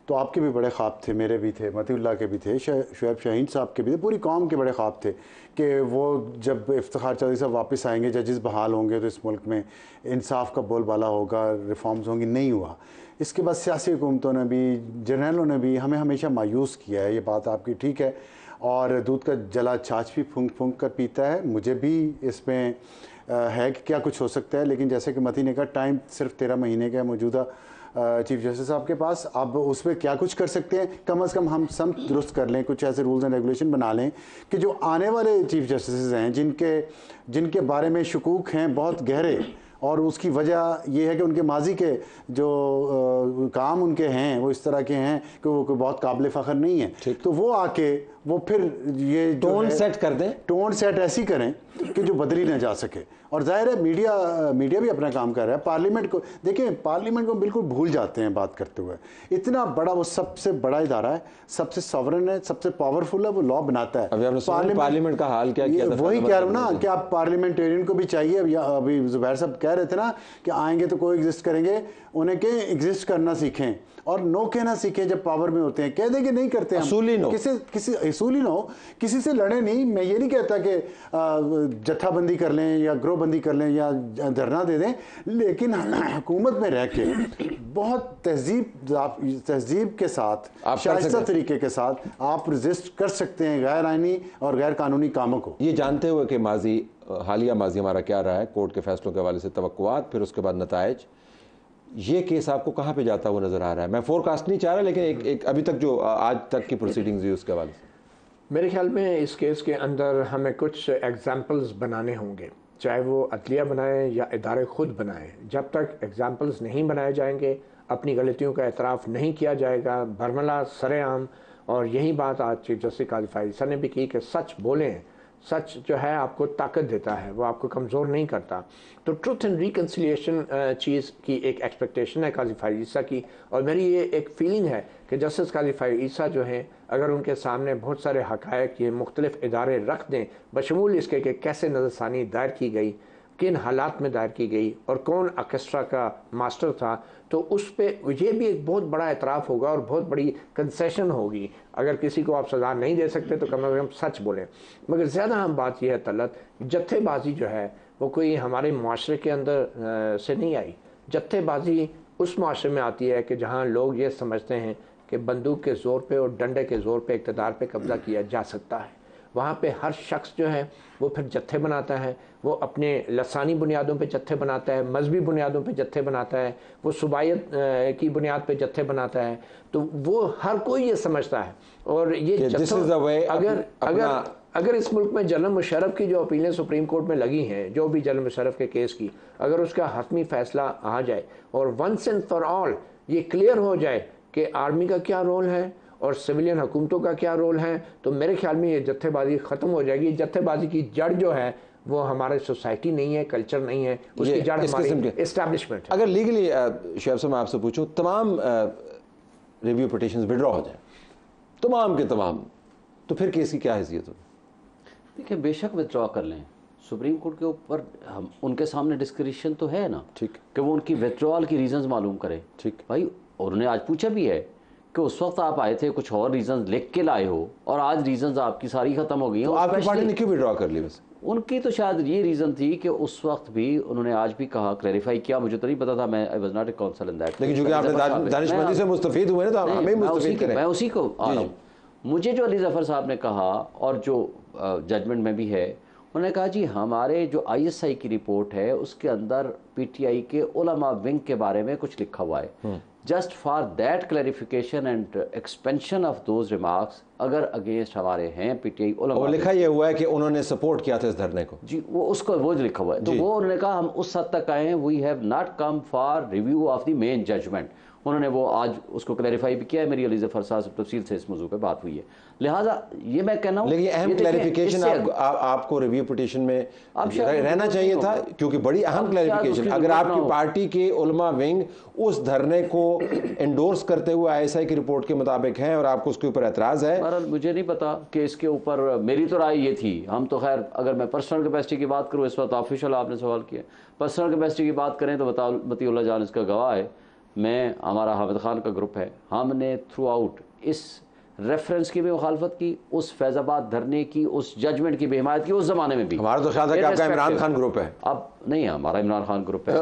तो आपके भी बड़े ख्वाब थे, मेरे भी थे, मतीउल्लाह के भी थे, शुएब शाहीन साहब के भी थे, पूरी कौम के बड़े ख्वाब थे कि वो जब इफ्तिखार चौधरी साहब वापस आएंगे, जजेस बहाल होंगे, तो इस मुल्क में इंसाफ का बोलबाला होगा, रिफॉर्म्स होंगी। नहीं हुआ। इसके बाद सियासी हुकूमतों ने भी, जर्नलों ने भी हमें हमेशा मायूस किया है, ये बात आपकी ठीक है। और दूध का जला छाछ भी फूंक फूंक कर पीता है। मुझे भी इसमें है कि क्या कुछ हो सकता है, लेकिन जैसे कि मती ने कहा टाइम सिर्फ 13 महीने का है मौजूदा चीफ जस्टिस साहब के पास। अब उसमें क्या कुछ कर सकते हैं, कम से कम हम सब दुरुस्त कर लें, कुछ ऐसे रूल्स एंड रेगुलेशन बना लें कि जो आने वाले चीफ जस्टिस हैं जिनके बारे में शकूक हैं बहुत गहरे, और उसकी वजह यह है कि उनके माजी के जो काम उनके हैं वो इस तरह के हैं कि वो कोई बहुत काबिल फ़ख्र नहीं है, तो वो आके वो फिर ये टोन सेट कर दें, टोन सेट ऐसी करें कि जो बदली ना जा सके। और जाहिर है मीडिया भी अपना काम कर रहा है। पार्लियामेंट को देखें, पार्लियामेंट को बिल्कुल भूल जाते हैं बात करते हुए। इतना बड़ा, वो सबसे बड़ा इदारा है, सबसे सॉवरन है, सबसे पावरफुल है, वो लॉ बनाता है। पार्लियामेंट का हाल क्या किया था? वही कह रहा हूँ ना कि आप पार्लियामेंटेरियन को भी चाहिए। अभी जुबैर साहब कह रहे थे ना कि आएंगे तो कोई एग्जिस्ट करेंगे, उन्हें के एग्जिस्ट करना सीखें और नो कहना सीखें। जब पावर में होते हैं कह देंगे नहीं करते, असूली नो, किसी असूली नो, किसी से लड़े नहीं। मैं ये नहीं कहता कि जत्थाबंदी कर लें या ग्रोहबंदी कर लें या धरना दे दें, लेकिन हुकूमत में रह के बहुत तहजीब के साथ, शाइस्ता तरीके के साथ आप रजिस्ट कर सकते हैं गैर आइनी और गैर कानूनी कामों को। ये जानते हुए कि हालिया माजी हमारा क्या रहा है, कोर्ट के फैसलों के हवाले से तवक्कुआत, फिर उसके बाद नताइज, ये केस आपको कहाँ पे जाता हुआ नजर आ रहा है? मैं फोरकास्ट नहीं चाह रहा, लेकिन एक अभी तक जो आज तक की प्रोसीडिंग्स हुई उसके हवाले से। मेरे ख्याल में इस केस के अंदर हमें कुछ एग्जाम्पल्स बनाने होंगे, चाहे वो अदलिया बनाए या इदारे खुद बनाए। जब तक एग्जाम्पल्स नहीं बनाए जाएंगे, अपनी गलतियों का एतराफ़ नहीं किया जाएगा, बरमला सरेआम। और यही बात आज चीफ जस्टिस काजी फायज़ ईसा ने भी की कि सच बोलें। सच जो है आपको ताकत देता है, वो आपको कमज़ोर नहीं करता। तो ट्रुथ एंड रिकन्सिलिएशन चीज़ की एक एक्सपेक्टेशन है काजी फायज़ ईसा की, और मेरी ये एक फीलिंग है कि जस्टिस काजी फायज़ ईसा जो हैं, अगर उनके सामने बहुत सारे हक़ायक़ ये मुख्तलिफ़ इदारे रख दें, बशमूल इसके कि कैसे नज़रसानी दायर की गई, किन हालात में दायर की गई और कौन ऑर्केस्ट्रा का मास्टर था, तो उस पर ये भी एक बहुत बड़ा एतराफ़ होगा और बहुत बड़ी कंसेशन होगी। अगर किसी को आप सज़ा नहीं दे सकते तो कम से कम सच बोलें। मगर ज़्यादा हम बात यह है तलत, जत्थेबाजी जो है वो कोई हमारे माशरे के अंदर से नहीं आई। जत्थेबाजी उस माशरे में आती है कि जहाँ लोग ये समझते हैं कि बंदूक के ज़ोर पे और डंडे के ज़ोर पे इक़्तिदार पे कब्ज़ा किया जा सकता है। वहाँ पे हर शख्स जो है वो फिर जत्थे बनाता है, वो अपने लसानी बुनियादों पे जत्थे बनाता है, मजहबी बुनियादों पे जत्थे बनाता है, वो सुबायत की बुनियाद पे जत्थे बनाता है। तो वो हर कोई ये समझता है। और ये अगर इस मुल्क में जनरल मुशर्रफ की जो अपीलें सुप्रीम कोर्ट में लगी हैं, जो भी जनरल मुशर्रफ के केस की, अगर उसका हतमी फैसला आ जाए और वंस एंड फॉर ऑल ये क्लियर हो जाए कि आर्मी का क्या रोल है और सिविलियन हुकूमतों का क्या रोल है, तो मेरे ख्याल में ये जत्थेबाजी ख़त्म हो जाएगी। जत्थेबाजी की जड़ जो है वो हमारे सोसाइटी नहीं है, कल्चर नहीं है, उसकी जड़ हमारी एस्टैब्लिशमेंट है। अगर लीगली शेफ साहब मैं आपसे पूछूं, तमाम रिव्यू पिटीशंस विड्रॉ हो जाए, तमाम के तमाम, तो फिर केस की क्या हैसियत होगी? देखिए, बेशक विड्रॉ कर लें, सुप्रीम कोर्ट के ऊपर हम उनके सामने डिस्क्रिप्शन तो है ना, ठीक, कि वो उनकी विड्रॉल की रीजंस मालूम करें। ठीक भाई, और उन्होंने आज पूछा भी है कि उस वक्त आप आए थे, कुछ और रीजंस लिख के लाए हो और आज रीजंस आपकी सारी खत्म हो गई हैं। तो आपकी पार्टी ने क्यों विड्रॉ कर ली? बस उनकी तो शायद ये रीज़न थी कि उस वक्त भी उन्होंने आज भी कहा, क्लैरिफाई किया, मुझे तो नहीं पता था, मैं I was not a council in that. लेकिन चूंकि आपने दानिशमंदी से मुस्तफीद हुए ना, तो हमें मुस्तफीद करें। मैं उसी को आ रहा हूँ। मुझे जो अली ज़फ़र साहब ने कहा और जो जजमेंट में भी है, उन्होंने कहा जी हमारे जो ISI की रिपोर्ट है उसके अंदर PTI के उलमा विंग के बारे में कुछ लिखा हुआ है। Just for that clarification and expansion of those remarks, अगर अगेंस्ट हमारे हैं PTI उलमा, वो लिखा ये हुआ है कि उन्होंने सपोर्ट किया था इस धरने को जी, वो उसको वो जो लिखा हुआ है, तो वो उन्होंने कहा हम उस हद तक आए हैं, we have not come for review of the main judgement. उन्होंने वो आज उसको क्लैरिफाई भी किया है। मेरी अली ज़फ़र साहब से तफसील से इस मौजू पे बात हुई है, लिहाजा ये मैं कहना हूँ। लेकिन अहम क्लैरिफिकेशन आपको रिव्यू पिटीशन में रहना चाहिए था, क्योंकि बड़ी अहम क्लैरिफिकेशन, अगर आपकी पार्टी के उलमा विंग उस धरने को एंडोर्स करते हुए ISI की रिपोर्ट के मुताबिक हैं और आपको उसके ऊपर एतराज़ है। मुझे नहीं पता कि इसके ऊपर मेरी तो राय ये थी। हम तो खैर, अगर मैं पर्सनल कैपेसिटी की बात करूँ, इस वक्त ऑफिशियल आपने सवाल किया, पर्सनल कैपेसिटी की बात करें तो मतीउल्लाह जान इसका गवाह है। मैं, हमारा हामिद खान का ग्रुप है, हमने थ्रू आउट इस रेफरेंस की भी मुखालफत की, उस फैज़ाबाद धरने की, उस जजमेंट की भी हिमायत की, उस ज़माने में भी। हमारा तो ख्याल था कि आपका इमरान खान ग्रुप है। अब नहीं, हमारा इमरान खान ग्रुप है।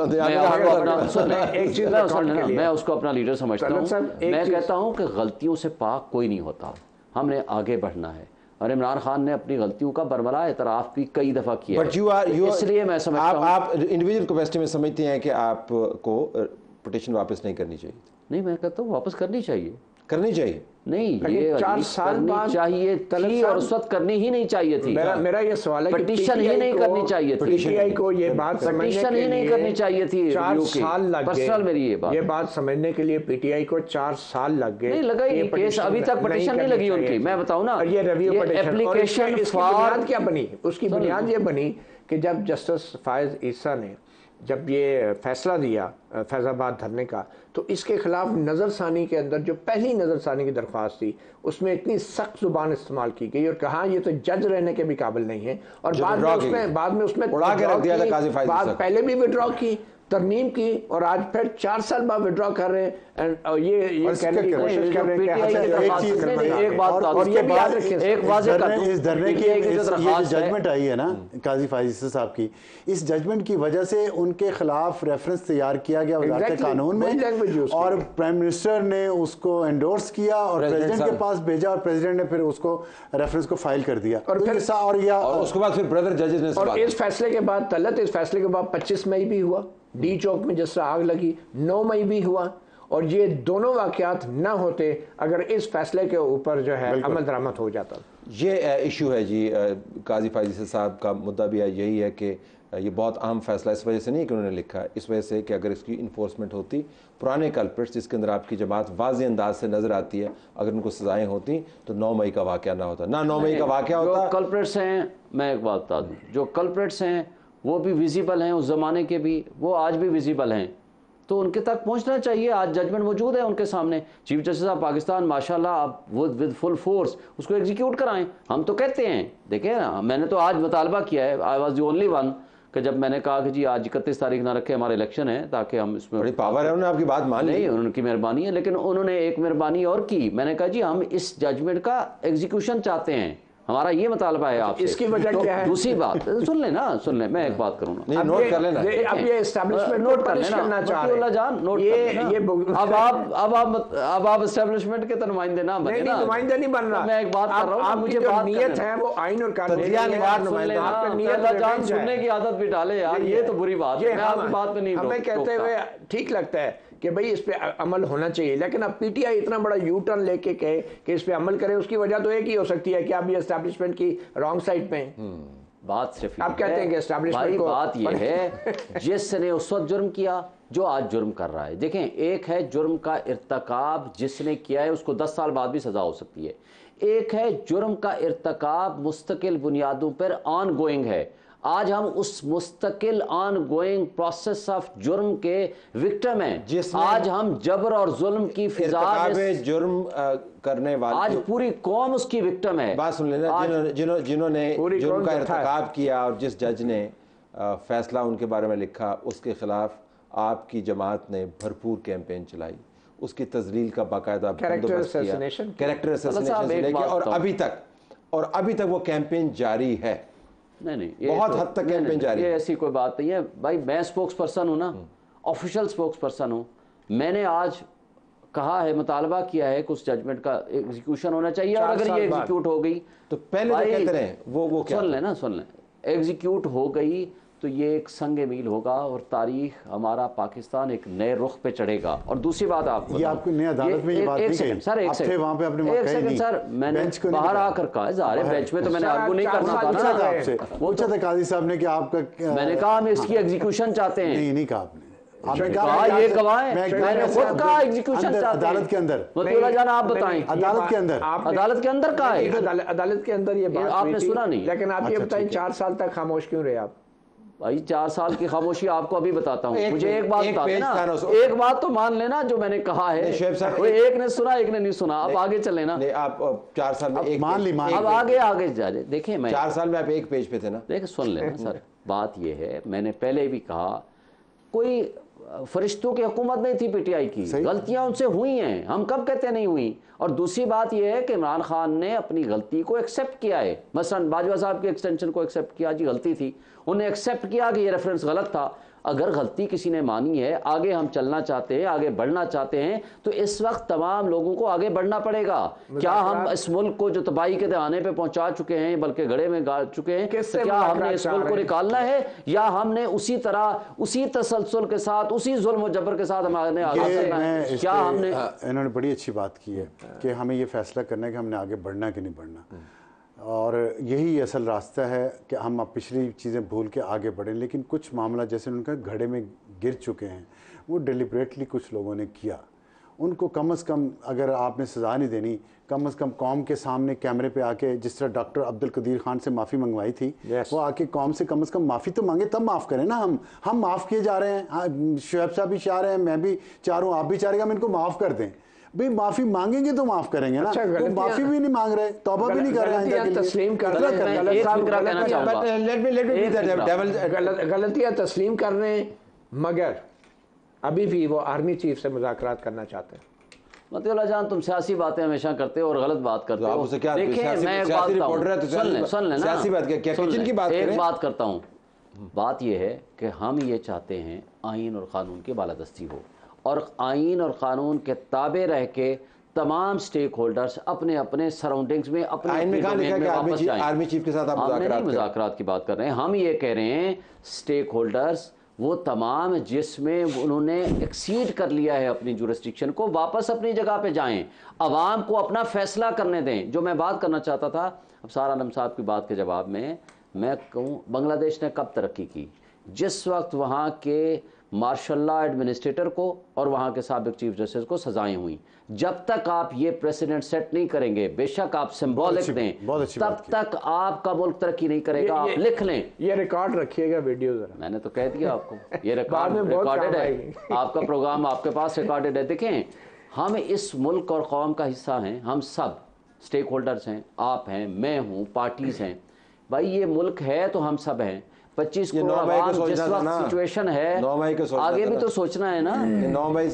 मैं उसको अपना लीडर समझता हूँ। मैं कहता हूँ कि गलतियों से पाक कोई नहीं होता, हमने आगे बढ़ना है। और इमरान खान ने अपनी गलतियों का बरमला एतराफ़ भी कई दफ़ा किया। बट यू इसलिए मैं समझता हूँ आप इंडिविजुअल कैपेसिटी में समझते हैं कि आपको पिटीशन वापस नहीं करनी चाहिए? नहीं, मैं कहता हूँ वापस करनी चाहिए। करनी चाहिए नहीं, ये 4 साल बाद चाहिए थी और उस वक्त करनी ही नहीं चाहिए थी। मेरा ये सवाल है कि पिटीशन ही नहीं करनी चाहिए थी। पीटीआई को ये बात समझने पिटीशन के ही नहीं लिए करनी चाहिए थी। 4 साल लग गए। पर्सनल मेरी ये बात समझने के लिए पीटीआई को 4 साल लग गए। नहीं लगा ही केस, अभी तक पिटीशन नहीं लगी उनकी। मैं बताऊं ना, ये रिव्यू एप्लीकेशन बुनियाद क्या बनी? उसकी बुनियाद ये बनी कि जब जस्टिस फायज ईसा ने जब ये फैसला दिया फैज़ाबाद धरने का, तो इसके खिलाफ नज़रसानी के अंदर जो पहली नज़रसानी की दरख्वास्त थी उसमें इतनी सख्त जुबान इस्तेमाल की गई और कहा ये तो जज रहने के भी काबिल नहीं है। और बाद में उसमें उड़ा के रख दिया था काजी फाइज़ ईसा। पहले भी विड्रॉ की, तरमीम की, और आज फिर 4 साल बाद विड्रॉ कर रहे हैं। ये कहने की कोशिश कर रहे हैं एक बात इस धरने की ये जो जजमेंट आई है ना काजी फाइज़ ईसा साहब की, इस जजमेंट की वजह से उनके खिलाफ रेफरेंस तैयार किया गया वज़ारत कानून में और प्राइम मिनिस्टर ने उसको एंडोर्स किया और प्रेसिडेंट के पास भेजा और प्रेसिडेंट ने फिर उसको रेफरेंस को फाइल कर दिया और फिर उसके बाद फिर ब्रदर जजेस ने और इस फैसले के बाद तलत इस फैसले के बाद 25 मई भी हुआ, डी चौक में जिस तरह आग लगी, 9 मई भी हुआ। और ये दोनों वाक़यात ना होते अगर इस फैसले के ऊपर जो है अमल दरामद हो जाता। ये इशू है जी, काजी फाइज़ ईसा साहब का मुद्दा भी यही है कि ये बहुत अहम फैसला इस वजह से नहीं कि उन्होंने लिखा है, इस वजह से कि अगर इसकी इन्फोर्समेंट होती, पुराने कल्प्रिट्स जिसके अंदर आपकी जमात वाज़ेह अंदाज से नज़र आती है, अगर उनको सज़ाएँ होती तो 9 मई का वाक़या ना होता, ना 9 मई का वाक़या होता। जो कल्प्रिट्स हैं, मैं एक बात बता दूँ, जो कल्प्रिट्स हैं वो भी विजिबल हैं, उस ज़माने के भी, वो आज भी विजिबल हैं, तो उनके तक पहुंचना चाहिए। आज जजमेंट मौजूद है उनके सामने। चीफ जस्टिस ऑफ पाकिस्तान माशाल्लाह आप वो विद फुल फोर्स उसको एग्जीक्यूट कराएं। हम तो कहते हैं, देखिए ना, मैंने तो आज मुतालबा किया है, I was the only one, कि जब मैंने कहा कि जी आज 31 तारीख ना रखे, हमारे इलेक्शन है, ताकि हम इसमें, बड़ी पावर है, उन्होंने आपकी बात मान ली, उनकी मेहरबानी है, लेकिन उन्होंने एक मेहरबानी और की। मैंने कहा जी हम इस जजमेंट का एग्जीक्यूशन चाहते हैं, हमारा ये मुतालबा है आपसे। इसकी वजह क्या है? दूसरी बात सुन लेना, सुन ले, मैं एक बात करूँ ना, नहीं नोट कर लेना, अब ये एस्टैब्लिशमेंट नोट कर लेना, अब आप एस्टैब्लिशमेंट के तो नुमाइंदे ना बने ना। नुमाइंदा नहीं बन रहा, मैं एक बात कर रहा हूँ, मुझे बात नियत है वो आइन और कानून सुनने की आदत भी डाले यार, ये तो बुरी बात है। मैं आपकी बात पे नहीं, हमें कहते हुए ठीक लगता है कि भाई इस पे अमल होना चाहिए, लेकिन अब पीटीआई इतना बड़ा यू टर्न लेके कहे कि इस पे अमल करे, उसकी वजह तो एक ही हो सकती है कि आप ये एस्टैब्लिशमेंट की रॉन्ग साइड पे बात सिर्फ आप कहते हैं कि एस्टैब्लिशमेंट को, बात ये है जिसने उस वक्त जुर्म किया जो आज जुर्म कर रहा है। देखें, एक है जुर्म का इर्तकाब जिसने किया है उसको 10 साल बाद भी सजा हो सकती है, एक है जुर्म का इर्तकाब मुस्तकिल बुनियादों पर ऑन गोइंग है। आज हम उस मुस्तकिल ऑन गोइंग प्रोसेस ऑफ जुर्म के विक्टिम हैं। आज हम जबर और जुल्म की फिजा में जुर्म करने वाले, आज पूरी कौम उसकी विक्टिम है। बात सुन लेना, जिन्होंने जुर्म का इर्तिकाब किया और जिस जज ने फैसला उनके बारे में लिखा, उसके खिलाफ आपकी जमात ने भरपूर कैंपेन चलाई, उसकी तजलील का बाकायदा बंदोबस्त किया, कैरेक्टर असैसिनेशन से लेकर और अभी तक वो कैंपेन जारी है। नहीं बहुत हद तक कैंपेन जारी है। ऐसी कोई बात नहीं है भाई, मैं स्पोक्स पर्सन हूँ ना, ऑफिशियल स्पोक्स पर्सन हूँ। मैंने आज कहा है, मुतालबा किया है कि उस जजमेंट का एग्जीक्यूशन होना चाहिए, और अगर ये एग्जीक्यूट हो गई तो पहले जो कहते रहे वो क्या, सुन लें, एग्जीक्यूट हो गई तो ये एक संगे मील होगा और तारीख हमारा पाकिस्तान एक नए रुख पे चढ़ेगा। और दूसरी बात आपको, ये आपको नई अदालत में ये बात नहीं कही सर, एक सेकंड वहां पे अपने एक सेकंड सर, मैंने बाहर आकर कहा, ज़ाहिर बेंच में तो मैंने आर्गू नहीं करना था ना आपसे, पूछा था काजी साहब ने कि आपका, मैंने कहा हम इसकी एग्जीक्यूशन चाहते हैं। नहीं कहा आपने ये गवाएं, मैंने खुद कहा एग्जीक्यूशन चाहते हैं अदालत के अंदर। मतलब जान आप बताएं, अदालत के अंदर, अदालत के अंदर कहा है, अदालत के अंदर ये बात आपने सुना नहीं, लेकिन आप ये बताएं 4 साल तक खामोश क्यों रहे आप? भाई 4 साल की खामोशी आपको अभी बताता हूँ, मुझे एक बात बता देना, एक बात तो मान लेना जो मैंने कहा है। वो एक ने सुना, एक ने नहीं सुना, अब आगे चले ना। आप 4 साल में एक मान ली, अब आगे जा रहे। देखिए मैं 4 साल में आप एक पेज पे थे ना। देखिए सुन लेना सर, बात ये है, मैंने पहले भी कहा, कोई फरिश्तों की हुकूमत नहीं थी पीटीआई की, गलतियां उनसे हुई हैं, हम कब कहते नहीं हुई। और दूसरी बात यह है कि इमरान खान ने अपनी गलती को एक्सेप्ट किया है। मसलन बाजवा साहब के एक्सटेंशन को एक्सेप्ट किया, जी गलती थी, उन्हें एक्सेप्ट किया कि ये रेफरेंस गलत था। अगर गलती किसी ने मानी है, आगे हम चलना चाहते हैं, आगे बढ़ना चाहते हैं, तो इस वक्त तमाम लोगों को आगे बढ़ना पड़ेगा। क्या हम इस मुल्क को जो तबाही के दहाने पे पहुंचा चुके हैं, बल्कि गड़े में गाड़ चुके हैं, तो क्या हमने इस मुल्क को निकालना है, या हमने उसी तरह, उसी तसलसल के साथ, उसी जुल्म और जबर के साथ हमारे आगे चलना है? क्या हमने, इन्होंने बड़ी अच्छी बात की है कि हमें ये फैसला करना है कि हमने आगे बढ़ना है कि नहीं बढ़ना, और यही असल रास्ता है कि हम अब पिछली चीज़ें भूल के आगे बढ़ें। लेकिन कुछ मामला जैसे उनका घड़े में गिर चुके हैं, वो डिलिबरेटली कुछ लोगों ने किया, उनको कम से कम अगर आपने सज़ा नहीं देनी, कम से कम कौम के सामने कैमरे पे आके, जिस तरह डॉक्टर अब्दुल कदीर खान से माफ़ी मंगवाई थी, वो आके कौम से कम माफ़ी तो मांगे, तब माफ़ करें ना। हम माफ़ किए जा रहे हैं, शुएब साहब भी चाह रहे हैं, मैं भी चाह रहा हूँ, आप भी चाह रहे हैं, हम इनको माफ़ कर दें। भाई माफी मांगेंगे तो माफ करेंगे ना। तो माफी भी नहीं मांग रहे, तौबा भी नहीं कर रहे, तस्लीम कर रहे हैं, गलतियां तस्लीम कर रहे हैं, मगर अभी भी वो आर्मी चीफ से मुज़ाकरात करना चाहते हैं। मतिउल्लाह जान, तुम सियासी बातें हमेशा करते हो और गलत बात करते हो। देखिए मैं एक बात सुन ले ना, एक बात करता हूँ। बात यह है कि हम ये चाहते हैं आइन और क़ानून की बालादस्ती हो, और आइन और क़ानून के ताबे रह के तमाम स्टेक होल्डर्स अपने अपने सराउंडिंग्स में अपने आर्मी चीफ के साथ आप मुज़ाकरात की बात कर रहे हैं। हम ये कह रहे हैं स्टेक होल्डर्स वो तमाम जिसमें उन्होंने एक्सीड कर लिया है अपनी जुरिस्डिक्शन को, वापस अपनी जगह पे जाएं, अवाम को अपना फैसला करने दें। जो मैं बात करना चाहता था, अब सारा आलम साहब की बात के जवाब में मैं कहूँ, बांग्लादेश ने कब तरक्की की? जिस वक्त वहाँ के मार्शल लॉ एडमिनिस्ट्रेटर को और वहाँ के साबिक चीफ जस्टिस को सजाएं हुई। जब तक आप ये प्रेसिडेंट सेट नहीं करेंगे, बेशक आप सिंबॉलिक दें, तब तक आपका मुल्क तरक्की नहीं करेगा। आप लिख लें, ये रिकॉर्ड रखिएगा वीडियो जरा। मैंने तो कह दिया आपको, ये रिकॉर्डेड है, आपका प्रोग्राम आपके पास रिकॉर्डेड है। देखें, हम इस मुल्क और कौम का हिस्सा हैं, हम सब स्टेक होल्डर्स हैं, आप हैं, मैं हूँ, पार्टीज हैं। भाई ये मुल्क है तो हम सब हैं। 25 करोड़ आवाम जिस वक्त सिचुएशन है, आगे भी तो सोचना है ना।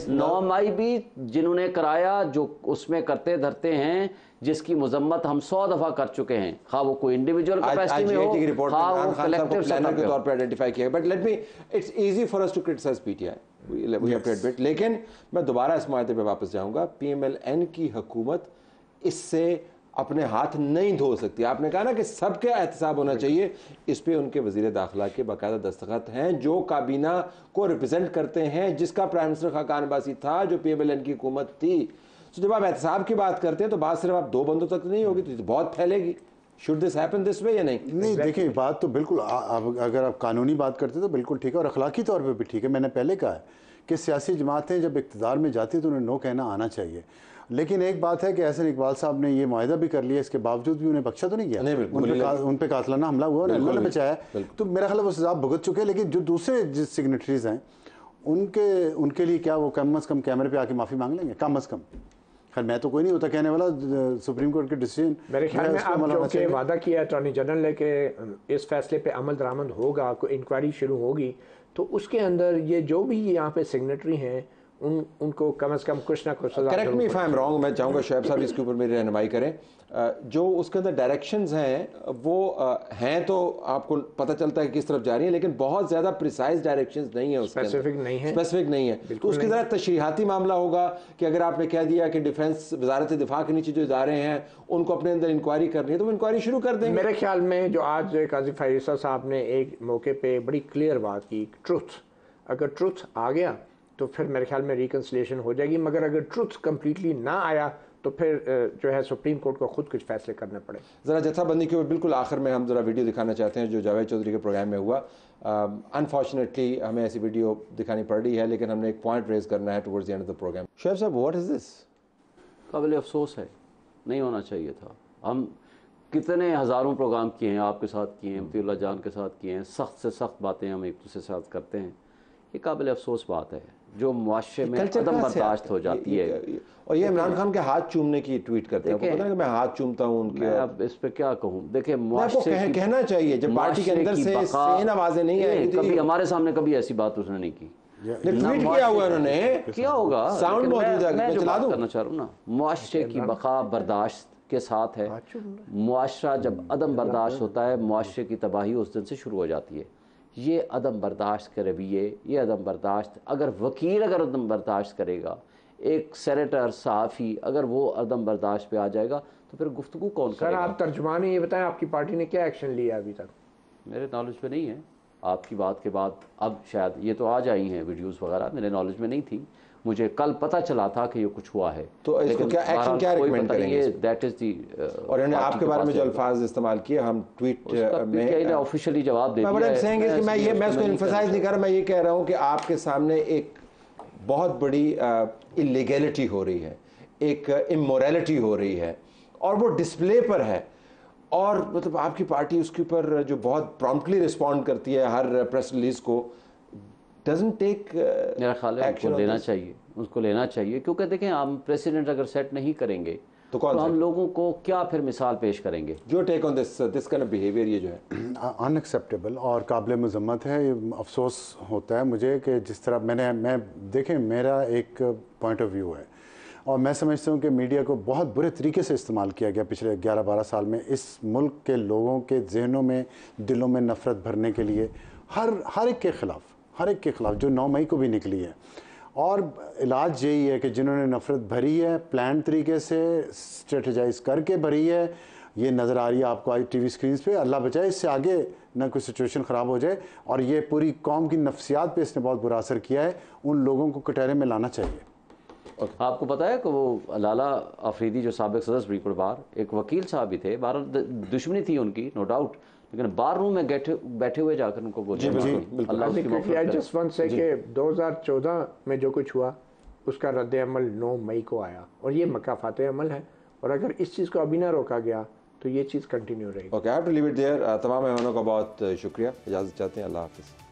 9 मई भी जिन्होंने कराया, जो उसमें करते धरते हैं, जिसकी मजम्मत हम 100 दफा कर चुके हैं, खा वो कोई इंडिविजुअल कैपेसिटी में हो, खा वो कलेक्टिव सतह के तौर पर आइडेंटिफाई किया। But let me, it's easy for us to criticise PTI, we have to admit. लेकिन मैं दोबारा इस मायदे पे वापस जाऊंगा, पीएमएलएन की हुकूमत इससे अपने हाथ नहीं धो सकती। आपने कहा ना कि सबके एहतसाब होना चाहिए, इस पे उनके वजीर दाखिला के बाकायदा दस्तखत हैं, जो काबीना को रिप्रेजेंट करते हैं, जिसका प्राइम मिनिस्टर खाकान अब्बासी था, जो पीएमएलएन की हुकूमत थी। तो जब आप एहतसाब की बात करते हैं तो बात सिर्फ आप 2 बंदों तक नहीं होगी, तो बहुत फैलेगी। Should this happen this way या नहीं? नहीं, देखिए बात तो बिल्कुल, अगर आप कानूनी बात करते तो बिल्कुल ठीक है, और अखलाकी तौर पर भी ठीक है। मैंने पहले कहा है कि सियासी जमातें जब इक़्तिदार में जाती हैं तो उन्हें नो कहना आना चाहिए। लेकिन एक बात है कि एहसन इकबाल साहब ने ये मुआहिदा भी कर लिया, इसके बावजूद भी उन्हें बख्शा तो नहीं गया। उन पे कातलाना हमला हुआ, अल्लाह ने बचाया, तो मेरा ख्याल है वो सज़ा भुगत चुके हैं। लेकिन जो दूसरे जिस सिग्नेटरीज हैं उनके लिए क्या वो कम से कम कैमरे पे आके माफ़ी मांग लेंगे? कम से कम। खैर मैं तो कोई नहीं होता कहने वाला, सुप्रीम कोर्ट के डिसीजन मेरे ख्याल में अब जो कि वादा किया अटॉर्नी जनरल ने कि इस फैसले पे अमल दरामद होगा, कोई इंक्वायरी शुरू होगी, तो उसके अंदर ये जो भी यहाँ पे सिग्नेटरी हैं उनको कम से कम कुछ ना कुछ सजा। Correct me if I am wrong, मैं चाहूँगा शुएब साहब इसके ऊपर मेरी रहनुमाई करें। जो उसके अंदर डायरेक्शंस हैं वो हैं, तो आपको पता चलता है कि किस तरफ जा रही है, लेकिन बहुत ज़्यादा प्रिसाइज डायरेक्शंस नहीं है, स्पेसिफिक नहीं है। तो उसकी ज़रा तशरीहाती मामला होगा कि अगर आपने कह दिया कि डिफेंस वजारत दिफा के नीचे जो इदारे हैं उनको अपने अंदर इंक्वायरी करनी है, तो वो इंक्वायरी शुरू कर देंगे। मेरे ख्याल में जो आज काजी फायज ईसा साहब ने एक मौके पर बड़ी क्लियर बात की, ट्रुथ, अगर ट्रुथ आ गया तो फिर मेरे ख्याल में रिकन्सिलिएशन हो जाएगी, मगर अगर ट्रुथ कम्प्लीटली ना आया तो फिर जो है सुप्रीम कोर्ट को खुद कुछ फैसले करने पड़े। ज़रा जत्थाबंदी के ऊपर बिल्कुल आखिर में हम ज़रा वीडियो दिखाना चाहते हैं जो जावेद चौधरी के प्रोग्राम में हुआ। अनफॉर्चुनेटली हमें ऐसी वीडियो दिखानी पड़ रही है, लेकिन हमने एक पॉइंट रेज करना है towards the end of the programme. Shoaib साहब, व्हाट इज़ दिस? काबिल अफसोस है, नहीं होना चाहिए था। हम कितने हज़ारों प्रोग्राम किए हैं, आपके साथ किए हैं, मतिउल्लाह जान के साथ किए हैं, सख्त से सख्त बातें हम एक दूसरे के साथ करते हैं। ये काबिल अफसोस बात है जो मुआशरे में अदम बर्दाश्त हो जाती है। और ये इमरान खान के हाथ चूमने की ट्वीट करते हैं, पता है कि मैं हाथ चूमता हूं उनके। मैं अब इस पे क्या कहूं? देखिए, कहना चाहिए जब पार्टी के अंदर से सेन आवाजें नहीं आएंगी। कभी हमारे सामने कभी ऐसी बात उसने नहीं की, ट्वीट किया हुआ उन्होंने, क्या होगा साउंड मौजूद है, मैं जो बात करना चाह रहा हूँ ना, मुआशरे की बका बर्दाश्त के साथ है। मुआशरा जब अदम बर्दाश्त होता है, मुआशरे की तबाही उस दिन से शुरू हो जाती है। ये अदम बर्दाश्त के रवैये, ये अदम बर्दाश्त, अगर वकील अगर अदम बर्दाश्त करेगा, एक सेनेटर सहाफ़ी अगर वो अदम बर्दाश्त पे आ जाएगा तो फिर गुफ्तगू कौन सर करेगा? आप तर्जुमान ये बताएं, आपकी पार्टी ने क्या एक्शन लिया अभी तक? मेरे नॉलेज में नहीं है। आपकी बात के बाद अब शायद ये तो आज आई हैं वीडियोस वगैरह, मेरे नॉलेज में नहीं थी, मुझे कल पता चला था कि ये कुछ हुआ है। तो इसको क्या एक्शन क्या रिकमेंड करेंगे? दैट इज दी और इन्होंने आपके बारे में जो अल्फाज इस्तेमाल किए, हम ट्वीट में ऑफिशियली जवाब दे दिया है। मैं उसको एम्फसाइज नहीं कर रहा, मैं ये कह रहा हूँ कि आपके सामने एक बहुत बड़ी इलीगैलिटी हो रही है, एक इमोरलिटी हो रही है और वो डिस्प्ले पर है, और मतलब आपकी पार्टी उसके ऊपर जो बहुत प्रॉम्प्टली रिस्पॉन्ड करती है हर प्रेस रिलीज को, डजंट टेक मेरा ख्याल है उसको लेना चाहिए, उसको लेना चाहिए, क्योंकि देखें हम प्रेसिडेंट अगर सेट नहीं करेंगे तो हम लोगों को क्या फिर मिसाल पेश करेंगे? जो take on this kind of behaviour ये जो है अनएक्सेप्टेबल और काबिल मज़म्मत है। अफसोस होता है मुझे कि जिस तरह मैं देखें, मेरा एक पॉइंट ऑफ व्यू है और मैं समझता हूँ कि मीडिया को बहुत बुरे तरीके से इस्तेमाल किया गया पिछले 11-12 साल में इस मुल्क के लोगों के जहनों में, दिलों में नफ़रत भरने के लिए, हर एक के ख़िलाफ़ जो 9 मई को भी निकली है। और इलाज यही है कि जिन्होंने नफ़रत भरी है, प्लान तरीके से स्ट्रेटजाइज करके भरी है, ये नज़र आ रही है आपको आज टीवी स्क्रीन पे। अल्लाह बचाए इससे आगे ना कोई सिचुएशन ख़राब हो जाए, और ये पूरी कौम की नफ्सियात पे इसने बहुत बुरा असर किया है। उन लोगों को कटहरे में लाना चाहिए। आपको पता है कि वो लाला अफरीदी जो साबिक सदर सुप्रीम कोर्ट बार, एक वकील साहब भी थे, बार दुश्मनी थी उनकी नो डाउट, लेकिन बार रूम में बैठे हुए जाकर उनको बोले जसवंत से कि 2014 में जो कुछ हुआ उसका रद्द अमल 9 मई को आया, और ये मकाफात अमल है, और अगर इस चीज़ को अभी ना रोका गया तो ये चीज़ कंटिन्यू रहेगी। Okay, I have to leave it there. तमाम मेहमानों का बहुत शुक्रिया, इजाज़त चाहते हैं, अल्लाह हाफ़िज़।